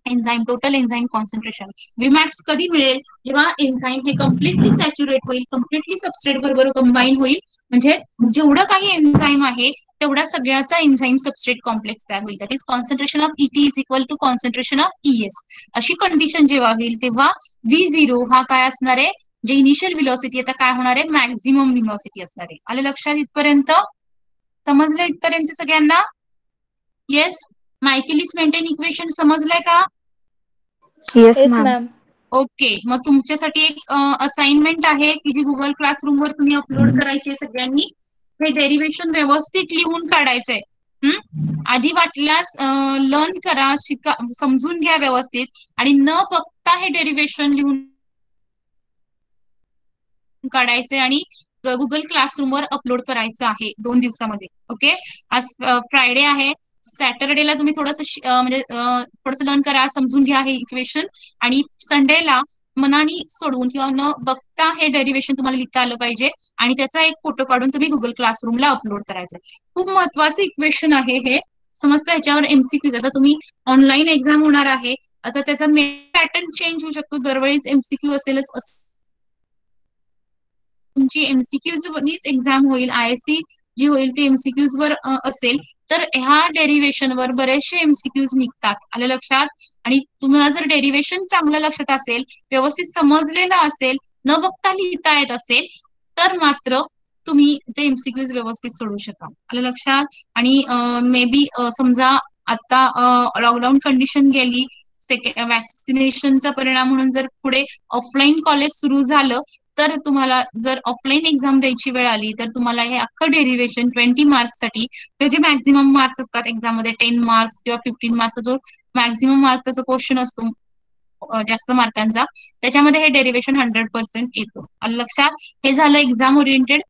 enzyme total enzyme concentration. Vmax कधी मिळेल, जेव्हा एन्झाइम हे कम्प्लिटली सॅच्युरेट होईल, कम्प्लिटली सबस्ट्रेट बरोबर कंबाईन होईल, म्हणजे जेवढं काही एन्झाइम आहे तेवढा सगळ्याचा एन्झाइम सबस्ट्रेट कॉम्प्लेक्स तयार होईल. That is concentration of ET is equal to concentration of ES. अशी कंडिशन जेव्हा होईल तेव्हा V0 हा काय असणार आहे, जे इनिशियल व्हेलॉसिटी आता काय होणार आहे, मॅक्झिमम व्हेलॉसिटी असणार आहे. आले लक्षात इथपर्यंत? समजलं इथपर्यंत सगळ्यांना? येस, Michaelis-Menten इक्वेशन समजलंय का? Yes yes ma'am. Ma'am. Okay, मग तुमच्यासाठी एक असाइनमेंट आहे की जी गुगल क्लासरूम वर तुम्ही अपलोड करायची आहे सगळ्यांनी. हे डेरिव्हेशन व्यवस्थित लिहून काढायचंय. आधी वाटल्यास लर्न करा, शिका, समजून घ्या व्यवस्थित, आणि न बघता हे डेरिव्हेशन लिहून काढायचे आणि गुगल क्लासरूमवर अपलोड करायचं आहे 2 दिवसामध्ये. ओके, आज फ्रायडे आहे, सॅटरडेला तुम्ही म्हणजे थोडंसं लर्न करा, समजून घ्या हे इक्वेशन, आणि संडेला मनाने सोडवून किंवा न बघता हे डेरिव्हेशन तुम्हाला लिहिता आलं पाहिजे, आणि त्याचा एक फोटो काढून तुम्ही गुगल क्लासरूमला अपलोड करायचा. खूप महत्वाचं इक्वेशन आहे हे, समजतं. ह्याच्यावर एमसीक्यूज, आता तुम्ही ऑनलाईन एक्झाम होणार आहे, आता त्याचा पॅटर्न चेंज होऊ शकतो, दरवेळीच एमसीक्यू असेलच तुमची एमसीक्यूज वरच एक्झाम होईल, आयएससी जी होईल ती एमसीक्यूज वर असेल, तर ह्या डेरिव्हेशनवर बरेचसे एमसीक्यूज निघतात, आलं लक्षात. आणि तुम्हाला जर डेरिव्हेशन चांगलं लक्षात असेल, व्यवस्थित समजलेलं असेल, न बघता लिहिता येत असेल, तर मात्र तुम्ही ते एमसीक्यूज व्यवस्थित सोडवू शकाल, आलं लक्षात. आणि मे बी समजा आता लॉकडाऊन कंडिशन गेली, वॅक्सिनेशनचा परिणाम म्हणून जर पुढे ऑफलाईन कॉलेज सुरू झालं, तर तुम्हाला जर ऑफलाईन एक्झाम द्यायची वेळ आली, तर तुम्हाला हे अख्खं डेरिव्हेशन 20 मार्क्ससाठी, जे मॅक्झिमम मार्क्स असतात एक्झाम मध्ये 10 मार्क्स किंवा 15 मार्क्सचा जो मॅक्झिमम मार्क्सचा क्वेश्चन असतो जास्त मार्कांचा, त्याच्यामध्ये हे डेरिव्हेशन 100% येतो, लक्षात. हे झालं एक्झाम ओरिएंटेड.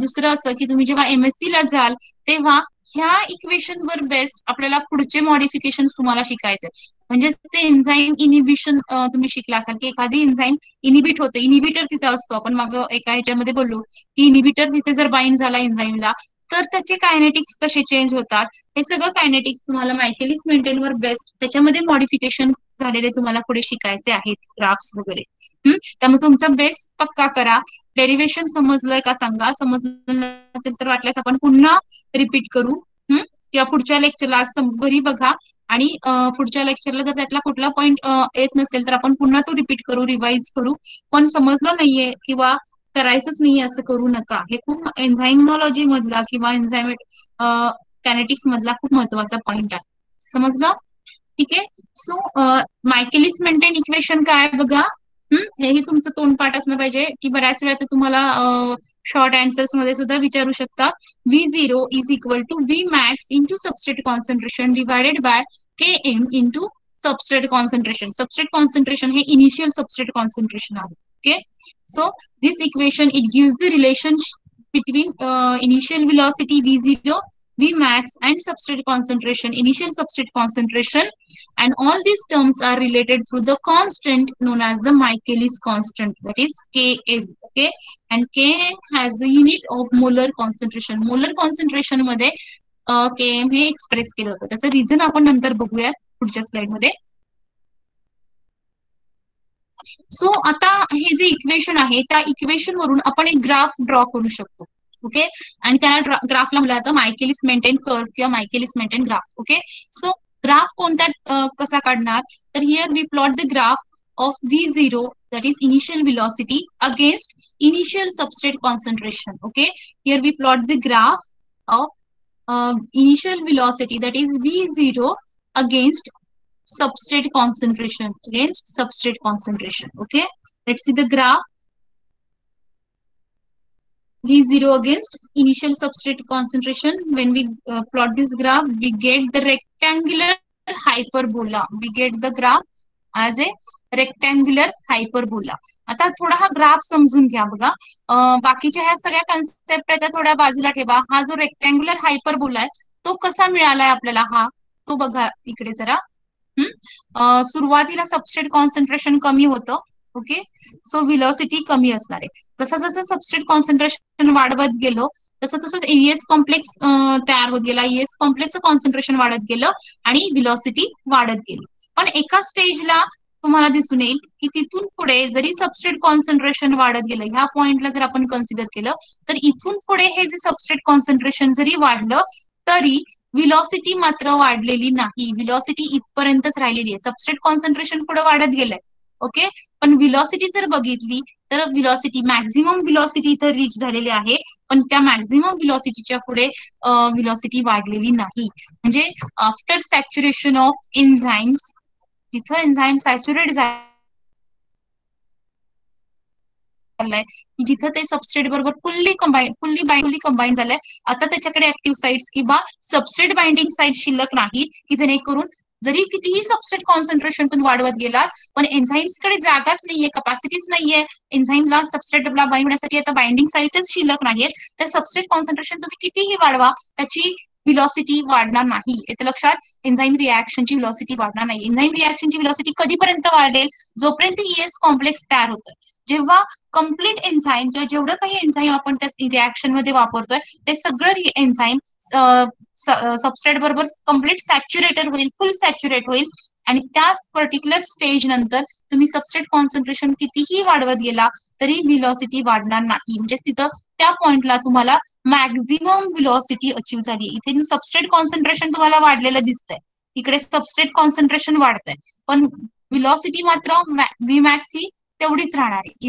दुसरं असं की तुम्ही जेव्हा एमएससी ला जाल, तेव्हा ह्या इक्वेशन वर बेस्ड आपल्याला पुढचे मॉडिफिकेशन तुम्हाला शिकायचे, म्हणजे ते एन्झाईम इनिबिशन तुम्ही शिकला असाल की एखादी एन्झाईम इनिबिट होते, इनिबिटर तिथे असतो, आपण मग एका ह्याच्यामध्ये बोललो की इनिबिटर तिथे जर बाइंड झाला एन्झाईमला, तर त्याचे कायनेटिक्स कसे चेंज होतात, हे सगळं कायनेटिक्स तुम्हाला मायकेलिस मेंटेन वर बेस्ड त्याच्यामध्ये मॉडिफिकेशन झालेले तुम्हाला पुढे शिकायचे आहेत, ग्राफ्स वगैरे. त्यामुळे तुमचा बेस पक्का करा. डेरिव्हेशन समजलंय का सांगा, समजलं नसेल तर वाटल्यास आपण पुन्हा रिपीट करू, किंवा पुढच्या लेक्चरला घरी बघा, आणि पुढच्या लेक्चरला जर त्यातला कुठला पॉईंट येत नसेल तर आपण पुन्हा तो रिपीट करू, रिवाइज करू. पण समजलं नाहीये किंवा करायचंच नाहीये असं करू नका. हे खूप एन्झायमॉलॉजी मधला किंवा एन्झायम कायनेटिक्स मधला खूप महत्वाचा पॉईंट आहे, समजलं. ठीक आहे. सो मायकेलिस मेंटेन इक्वेशन काय बघा, हेही तुमचं तोंडपाठ असणं पाहिजे, की बऱ्याच वेळा तुम्हाला शॉर्ट आन्सर्स मध्ये सुद्धा विचारू शकता. V0 is equal to V max into substrate concentration divided by Km into substrate concentration. Substrate concentration हे इनिशियल सबस्ट्रेट कॉन्सन्ट्रेशन आहे. Okay, so this equation it gives the relation between initial velocity V0, V max and substrate concentration, initial substrate concentration, and all these terms are related through the constant known as the Michaelis constant, that is Km. Okay, and Km has the unit of molar concentration. Molar concentration मध्ये Km हे express केलं होतं, त्याचं reason आपण नंतर बघूयात पुढच्या slide मध्ये. सो आता हे जे इक्वेशन आहे, त्या इक्वेशन वरून आपण एक ग्राफ ड्रॉ करू शकतो. ओके, आणि त्याला ग्राफला म्हणलं जातं मायकेलिस मेंटेन कर्व किंवा Michaelis Menten graph. Okay, so graph कोणत्या कसा काढणार, तर here we plot the graph of V0, that is initial velocity, against initial substrate concentration. Okay, here we plot the graph of initial velocity, that is V0, against substrate concentration, Okay, let's see the graph. V0 against initial substrate concentration. When we plot this graph, we get the rectangular hyperbola. We get the graph as a rectangular hyperbola. आता थोडा हा graph समजून घ्या बघा. बाकीच्या ह्या सगळ्या concept आहेत त्या थोड्या बाजूला ठेवा. हा जो रेक्टँग्युलर हायपरबोला आहे तो कसा मिळालाय आपल्याला, हा तो बघा इकडे जरा. सुरुवातीला सबस्ट्रेट कॉन्सन्ट्रेशन कमी होतं. ओके, सो व्हेलॉसिटी कमी असणार आहे. जसं जसं सबस्ट्रेट कॉन्सन्ट्रेशन वाढवत गेलो तसं तसं ईएस कॉम्प्लेक्स तयार होत गेला. ईएस कॉम्प्लेक्सचं कॉन्सन्ट्रेशन वाढत गेलं आणि व्हेलॉसिटी वाढत गेली. पण एका स्टेजला तुम्हाला दिसून येईल की तिथून पुढे जरी सबस्ट्रेट कॉन्सन्ट्रेशन वाढत गेलं, ह्या पॉइंटला जर आपण कन्सिडर केलं तर इथून पुढे हे जे सबस्ट्रेट कॉन्सन्ट्रेशन जरी वाढलं तरी व्हेलॉसिटी मात्र वाढलेली नाही. व्हेलॉसिटी इथपर्यंतच राहिलेली आहे. सबस्ट्रेट कॉन्सन्ट्रेशन पुढे वाढत गेलंय. ओके, पण व्हेलॉसिटी जर बघितली तर व्हेलॉसिटी मॅक्झिमम व्हेलॉसिटी इथं रीच झालेली आहे, पण त्या मॅक्झिमम व्हेलॉसिटीच्या पुढे व्हेलॉसिटी वाढलेली नाही. म्हणजे आफ्टर सॅच्युरेशन ऑफ एन्झाईम्स, जिथं एन्झाईम सॅच्युरेट झालाय, जिथं ते सबस्ट्रेट बरोबर फुल्ली कंबाईन झालंय, आता त्याच्याकडे ऍक्टिव्ह साइट्स किंवा सबस्ट्रेट बाइंडिंग साइट शिल्लक नाहीत की जेणेकरून जरी कितीही सबस्ट्रेट कॉन्सन्ट्रेशन तुम्ही वाढवत गेलात, पण एन्झाईम्सकडे जागाच नाहीये, कपॅसिटीच नाहीये एन्झाईमला सबस्ट्रेटला बाइंड होण्यासाठी, आता बाइंडिंग साईटच शिल्लक नाहीये, तर सबस्ट्रेट कॉन्सन्ट्रेशन तुम्ही कितीही वाढवा, त्याची व्हिलॉसिटी वाढणार नाही. येते लक्षात? एन्झाईम रिॲक्शनची व्हिलॉसिटी वाढणार नाही. एन्झाईम रिॲक्शनची व्हिलॉसिटी कधीपर्यंत वाढेल? जोपर्यंत ES कॉम्प्लेक्स तयार होतं. जेव्हा कम्प्लीट एन्झाईम किंवा जेवढं काही एन्झाईम आपण त्या रिॲक्शन मध्ये वापरतोय, ते सगळं एन्झाईम सबस्ट्रेट बरोबर कम्प्लीट सॅच्युरेटेड होईल, फुल सॅच्युरेट होईल, आणि त्या पर्टिक्युलर स्टेज नंतर तुम्ही सबस्ट्रेट कॉन्सन्ट्रेशन कितीही वाढवत गेला तरी व्हिलॉसिटी वाढणार नाही. म्हणजे तिथं त्या पॉइंटला तुम्हाला मॅक्झिमम व्हिलॉसिटी अचीव झाली. इथे सबस्ट्रेट कॉन्सन्ट्रेशन तुम्हाला वाढलेलं दिसतंय, इकडे सबस्ट्रेट कॉन्सन्ट्रेशन वाढतंय, पण व्हिलॉसिटी मात्र Vmax ही तेवढीच राहणार आहे.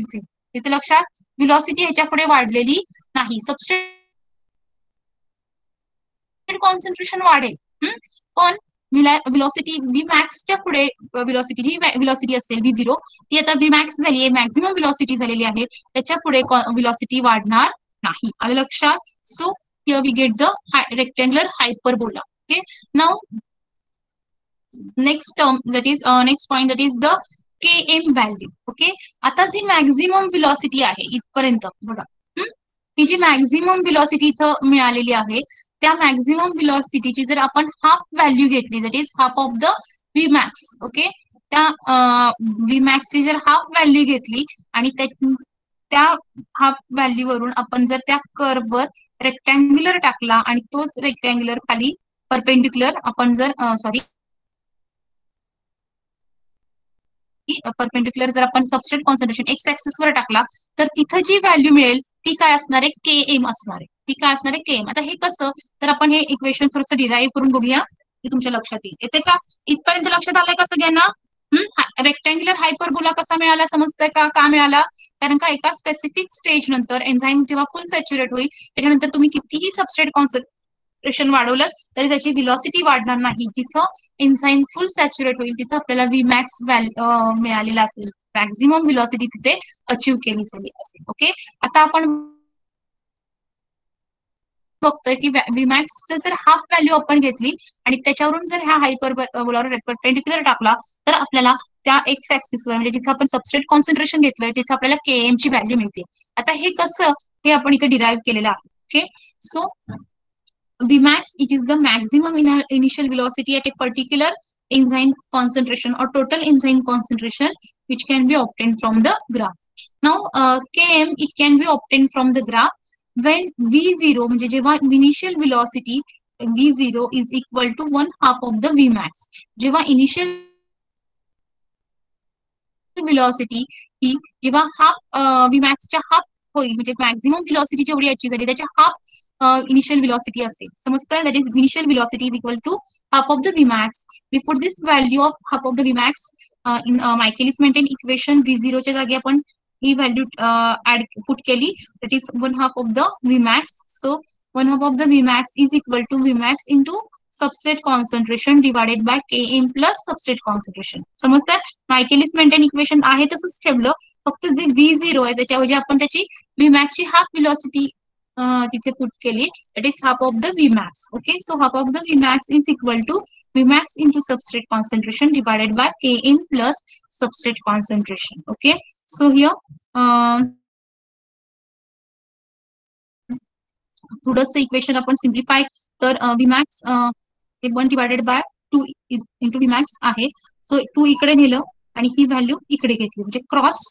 इथे लक्षात, व्हिलॉसिटी ह्याच्या पुढे वाढलेली नाही. सबस्ट्रेट कॉन्सन्ट्रेशन वाढेल, पण व्हिलॉसिटी Vmaxच्या पुढे व्हिलॉसिटी जी व्हिलॉसिटी असेल V0 ती आता Vmax झाली आहे, मॅक्झिमम व्हिलॉसिटी झालेली आहे, त्याच्या पुढे व्हिलॉसिटी वाढणार नाही. आलं लक्षात? So here we get the rectangular hyperbola. Okay, now next term that is next point that is the Km value. Okay, आता जी मॅक्झिमम व्हिलॉसिटी आहे इथपर्यंत बघा, ही जी मॅक्झिमम व्हिलॉसिटी इथं मिळालेली आहे, त्या मॅक्झिमम व्हिलॉसिटीची जर आपण हाफ व्हॅल्यू घेतली, that is half of the Vmax. Okay, त्या Vmax ची जर हाफ व्हॅल्यू घेतली आणि त्या हाफ व्हॅल्यू वरून आपण जर त्या कर्ववर रेक्टँग्युलर टाकला आणि तोच रेक्टँग्युलर खाली परपेंडिक्युलर आपण जर परपेंडिक्युलर जर आपण सबस्ट्रेट कॉन्सन्ट्रेशन एक्स ऍक्सिस वर टाकला, तर तिथं जी व्हॅल्यू मिळेल ती काय असणार आहे? Km असणार आहे. ती काय असणार आहे? Km. आता हे कसं, तर आपण हे इक्वेशन थोडंसं डिराईव्ह करून बघूया, ते तुमच्या लक्षात येईल. येते का? इथपर्यंत लक्षात आलंय का सगळ्यांना? रेक्टँग्युलर हायपरबोला कसा मिळाला समजतंय का? का मिळाला? कारण का एका स्पेसिफिक स्टेज नंतर एन्झाईम जेव्हा फुल सॅच्युरेट होईल, त्याच्यानंतर तुम्ही कितीही सबस्ट्रेट कॉन्सन्ट्रेशन वाढवलं तरी त्याची व्हिलॉसिटी वाढणार नाही. जिथं एन्झाईम फुल सॅच्युरेट होईल तिथं आपल्याला Vmax मिळालेला असेल, मॅक्झिमम व्हिलॉसिटी तिथे अचीव केली झाली असेल. ओके, आता आपण बघतोय की Vmax जर हाफ व्हॅल्यू आपण घेतली आणि त्याच्यावरून जर ह्या हायपरबोलावर परपेंडिक्युलर टाकला, तर आपल्याला त्या एक्स ऍक्सिसवर म्हणजे जिथे आपण सबस्ट्रेट कॉन्सन्ट्रेशन घेतलंय तिथे आपल्याला Km ची व्हॅल्यू मिळते. आता हे कसं, हे आपण इथे डिराईव्ह केलेलं आहे. Okay, so Vmax, it is the maximum initial velocity at a particular enzyme concentration or total enzyme concentration which can be obtained from the graph. Now, Km, it can be obtained from the graph when V0, म्हणजे जेव्हा initial velocity V0 is equal to 1/2 of the Vmax. जेव्हा initial velocity ही जेव्हा half Vmaxच्या half होईल, म्हणजे maximum velocity जेवढी achieve झाली त्याच्या half initial velocity असेल. समजतं? That is initial velocity is equal to half of the Vmax. We put this value of half of the Vmax in Michaelis Menten equation. V0 च्या जागी आपण ही value put केली, that is 1/2 of the Vmax. So 1/2 of the Vmax is equal to Vmax into substrate concentration divided by Km plus substrate concentration. समजतं? Michaelis Menten equation आहे तसंच ठेवलं, फक्त जे V0 आहे त्याच्याऐवजी आपण त्याची Vmax ची हाफ व्हिलॉसिटी तिथे पुट केली, that is half of the Vmax. Okay, so half of the Vmax is equal to Vmax into substrate concentration divided by Km plus substrate concentration. Okay, so here थोडंसं equation आपण simplify, तर Vmax 1 divided by 2 into Vmax आहे. So 2 इकडे नेलं आणि ही value इकडे घेतली, म्हणजे क्रॉस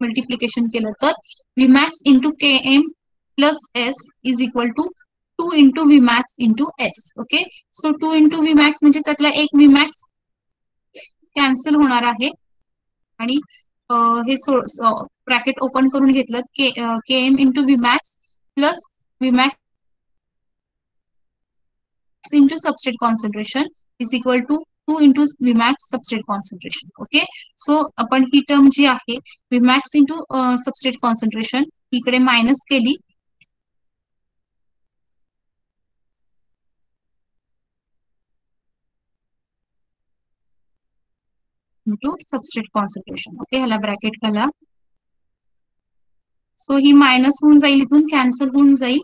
मल्टिप्लिकेशन केलं तर Vmax into Km plus S is equal to 2 into Vmax into S. Okay, so 2 into Vmax म्हणजे त्यातला एक Vmax कॅन्सल होणार आहे आणि हे ब्रॅकेट ओपन करून घेतलं, Km into Vmax plus Vmax into substrate concentration is equal to 2 into Vmax substrate concentration. Okay, so आपण ही टर्म जी आहे Vmax into substrate concentration इकडे मायनस केली, इंटू सबस्ट्रेट कॉन्सन्ट्रेशन. ओके, ह्याला ब्रॅकेट घाला. सो ही minus होऊन जाईल, इथून कॅन्सल होऊन जाईल.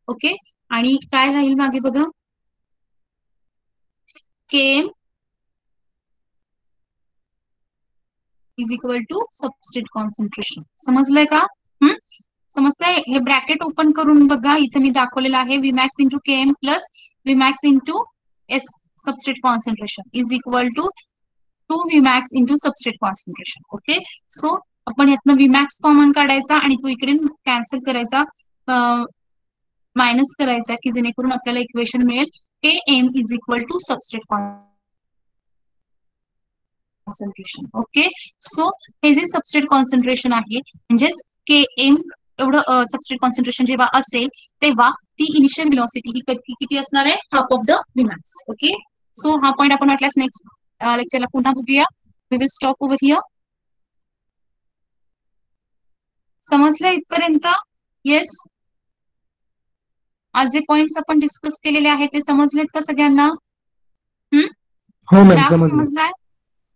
ओके, आणि काय राहील मागे बघा, Km is equal to substrate concentration. समजलंय का? समजतंय? हे ब्रॅकेट ओपन करून बघा, इथे मी दाखवलेलं आहे Vmax into Km plus Vmax into S substrate concentration is equal to 2 Vmax into substrate concentration. Okay, so आपण यातनं Vmax कॉमन काढायचा आणि तो इकडे कॅन्सल करायचा, मायनस करायचा, की जेणेकरून आपल्याला इक्वेशन मिळेल Km is equal to substrate concentration. Okay, so हे जे सबस्ट्रेट कॉन्सन्ट्रेशन आहे म्हणजेच Km एवढं सबस्ट्रेट कॉन्सन्ट्रेशन जेव्हा असेल तेव्हा ती इनिशियल व्हेलॉसिटी ही किती असणार आहे? Half of the Vmax. Okay, so हा पॉईंट आपण वाटल्यास नेक्स्ट लेक्चरला पुन्हा बघूया. We will stop over here. समजलं इथपर्यंत? येस, आज जे पॉइंट्स आपण डिस्कस केलेले आहेत ते समजलेत का सगळ्यांना? हो मॅम, ग्राफ समजलं. समजलाय?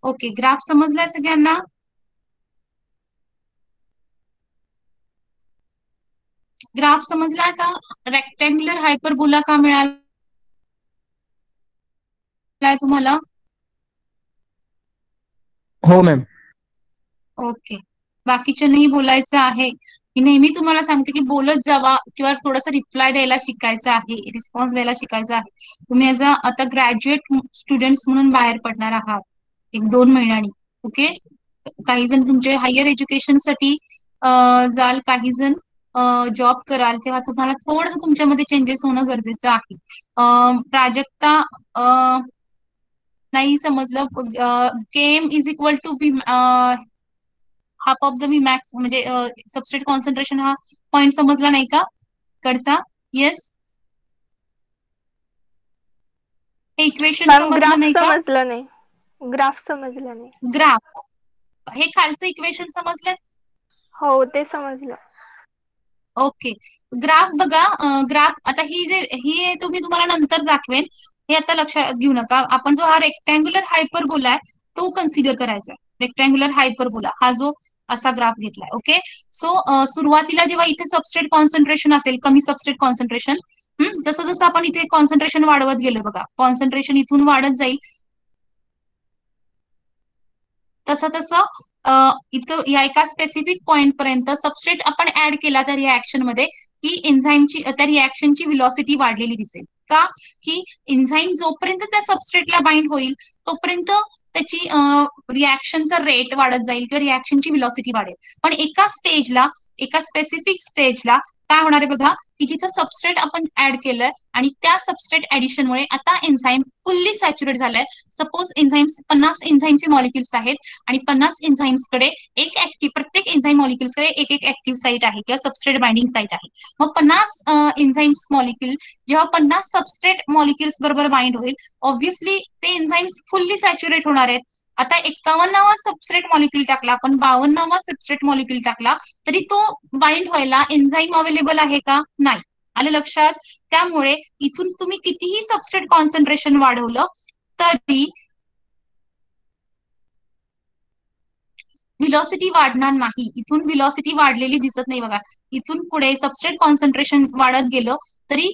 ओके, ग्राफ समजलाय सगळ्यांना? ग्राफ समजला का? रेक्टँग्युलर हायपरबोला का मिळालाय तुम्हाला? हो मॅम. ओके, बाकीच्यांनाही बोलायचं आहे. मी नेहमी तुम्हाला सांगते की बोलत जावा किंवा थोडासा रिप्लाय द्यायला शिकायचं आहे, रिस्पॉन्स द्यायला शिकायचं आहे. तुम्ही ऍज अ आता ग्रॅज्युएट स्टुडंट्स म्हणून बाहेर पडणार आहात 1-2 महिन्यांनी. ओके, काही जण तुमचे हायर एज्युकेशनसाठी जाल, काही जण जॉब कराल, तेव्हा तुम्हाला थोडंसं तुमच्यामध्ये चेंजेस होणं गरजेचं आहे. प्राजक्ता नाही समजलं. Km is equal to half of the Vmax म्हणजे सबस्ट्रेट कॉन्सन्ट्रेशन हा पॉइंट समजला नाही का कडचा? येस, हे इक्वेशन मॅम समजलं ग्राफ नाही का? समजलं नाही. ग्राफ समजलं नाही. ग्राफ, हे खालचं इक्वेशन समजलं? हो, ते समजलं. ओके, ग्राफ बघा. ग्राफ आता ही तुम्ही तुम्हाला नंतर दाखवेन, हे आता लक्षात घेऊ नका. आपण जो हा रेक्टँग्युलर हायपरबोला आहे तो कन्सिडर करायचा. रेक्टँग्युलर हायपरबोला हा जो असा ग्राफ घेतलाय. ओके, सो सुरुवातीला जेव्हा इथे सबस्ट्रेट कॉन्सन्ट्रेशन असेल, कमी सबस्ट्रेट कॉन्सन्ट्रेशन, जसं जसं आपण इथे कॉन्सन्ट्रेशन वाढवत गेलो बघा, कॉन्सन्ट्रेशन इथून वाढत जाईल, तसं तसं इथं या एका स्पेसिफिक पॉइंट पर्यंत सबस्ट्रेट आपण ऍड केला त्या रिॲक्शन मध्ये, की एन्झाईमची त्या रिॲक्शनची व्हेलॉसिटी वाढलेली दिसेल. का? की एन्झाईम जोपर्यंत त्या सबस्ट्रेटला बाइंड होईल तोपर्यंत त्याची रिॲक्शनचा रेट वाढत जाईल किंवा रिॲक्शनची व्हेलॉसिटी वाढेल. पण एका स्पेसिफिक स्टेजला काय होणार आहे बघा, की जिथं सबस्ट्रेट आपण ऍड केलंय आणि त्या सबस्ट्रेट ऍडिशनमुळे आता एन्झाईम फुल्ली सॅच्युरेट झालाय. सपोज 50 एन्झाईमचे मॉलिक्युल्स आहेत आणि 50 एन्झाईम्सकडे प्रत्येक एन्झाईम मॉलिक्युल्सकडे एक ऍक्टिव्ह साईट आहे किंवा सबस्ट्रेट बाइंडिंग साईट आहे. मग 50 एन्झाईम्स मॉलिक्युल जेव्हा 50 सबस्ट्रेट मॉलिक्युल्स बरोबर बाइंड होईल, ऑब्व्हियसली ते एन्झाईम्स फुल्ली सॅच्युरेट होणार आहेत. आता 51वा सबस्ट्रेट मॉलिक्युल टाकला आपण, 52वा सबस्ट्रेट मॉलिक्युल टाकला, तरी तो बाइंड व्हायला एन्झाईम अवेलेबल आहे का? नाही. आलं लक्षात? त्यामुळे इथून तुम्ही कितीही सबस्ट्रेट कॉन्सन्ट्रेशन वाढवलं तरी व्हेलॉसिटी वाढणार नाही. इथून व्हेलॉसिटी वाढलेली दिसत नाही बघा. इथून पुढे सबस्ट्रेट कॉन्सन्ट्रेशन वाढत गेलं तरी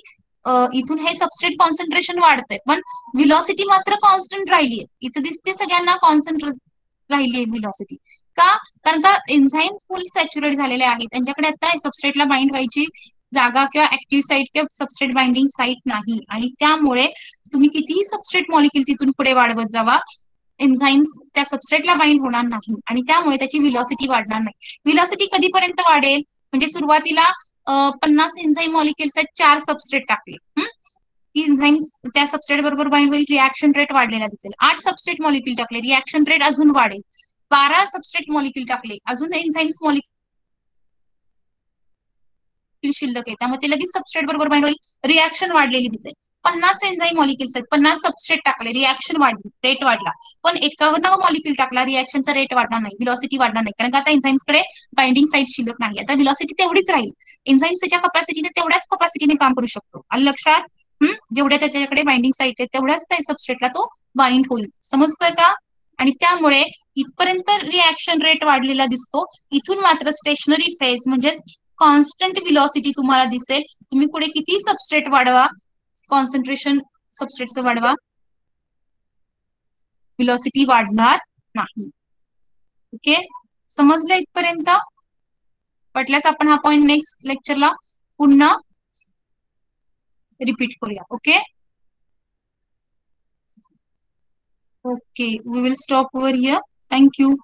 इथून हे सबस्ट्रेट कॉन्सन्ट्रेशन वाढतंय, पण व्हेलॉसिटी मात्र कॉन्स्टंट राहिलीये. इथं दिसते सगळ्यांना कॉन्स्टंट राहिलीये व्हेलॉसिटी. का? कारण का एन्झाईम फुल सॅच्युरेट झालेले आहेत, त्यांच्याकडे आता सबस्ट्रेटला बाइंड व्हायची जागा किंवा ऍक्टिव्ह साईट किंवा सबस्ट्रेट बाइंडिंग साईट नाही. आणि त्यामुळे तुम्ही कितीही सबस्ट्रेट मॉलिक्युल तिथून पुढे वाढवत जावा, एन्झाईम्स त्या सबस्ट्रेटला बाइंड होणार नाही आणि त्यामुळे त्याची व्हेलॉसिटी वाढणार नाही. व्हेलॉसिटी कधीपर्यंत वाढेल? म्हणजे सुरुवातीला 50 एन्झाईम मॉलिक्युल्स आहेत, 4 सबस्ट्रेट टाकले, एन्झाईम्स त्या सबस्ट्रेट बरोबर बाइंड होईल, रिॲक्शन रेट वाढलेला दिसेल. 8 सबस्ट्रेट मॉलिक्युल टाकले, रिॲक्शन रेट अजून वाढेल. 12 सबस्ट्रेट मॉलिक्युल टाकले, अजून एन्झाईम्स मॉलिक्युल शिल्लक आहे, त्यामुळे ते लगेच सबस्ट्रेट बरोबर बाइंड होईल, रिॲक्शन वाढलेली दिसेल. 50 एन्झाईम मॉलिक्युल्स आहेत, 50 सबस्ट्रेट टाकले, रिॲक्शन वाढली, रेट वाढला. पण 51वा मॉलिक्युल टाकला, रिॲक्शनचा रेट वाढणार नाही, व्हेलॉसिटी वाढणार नाही, कारण का आता एन्झाईम्सकडे बाइंडिंग साईट शिल्लक नाही. आता व्हेलॉसिटी तेवढीच राहील. एन्झाईम्स त्याच्या कपॅसिटीने तेवढ्याच कपॅसिटीने काम करू शकतो. आलं लक्षात? जेवढ्या त्याच्याकडे बाइंडिंग साईट आहे तेवढ्याच त्या सबस्ट्रेटला तो बाइंड होईल. समजतंय का? आणि त्यामुळे इथपर्यंत रिॲक्शन रेट वाढलेला दिसतो. इथून मात्र स्टेशनरी फेज म्हणजेच कॉन्स्टंट व्हेलॉसिटी तुम्हाला दिसेल. तुम्ही पुढे किती सबस्ट्रेट वाढवा, कॉन्सन्ट्रेशन सबस्ट्रेटचं वाढवा, व्हेलॉसिटी वाढणार नाही. ओके, समजलं इथपर्यंत? वाटल्यास आपण हा पॉइंट नेक्स्ट लेक्चरला पुन्हा रिपीट करूया. Okay okay, we will stop over here. Thank you.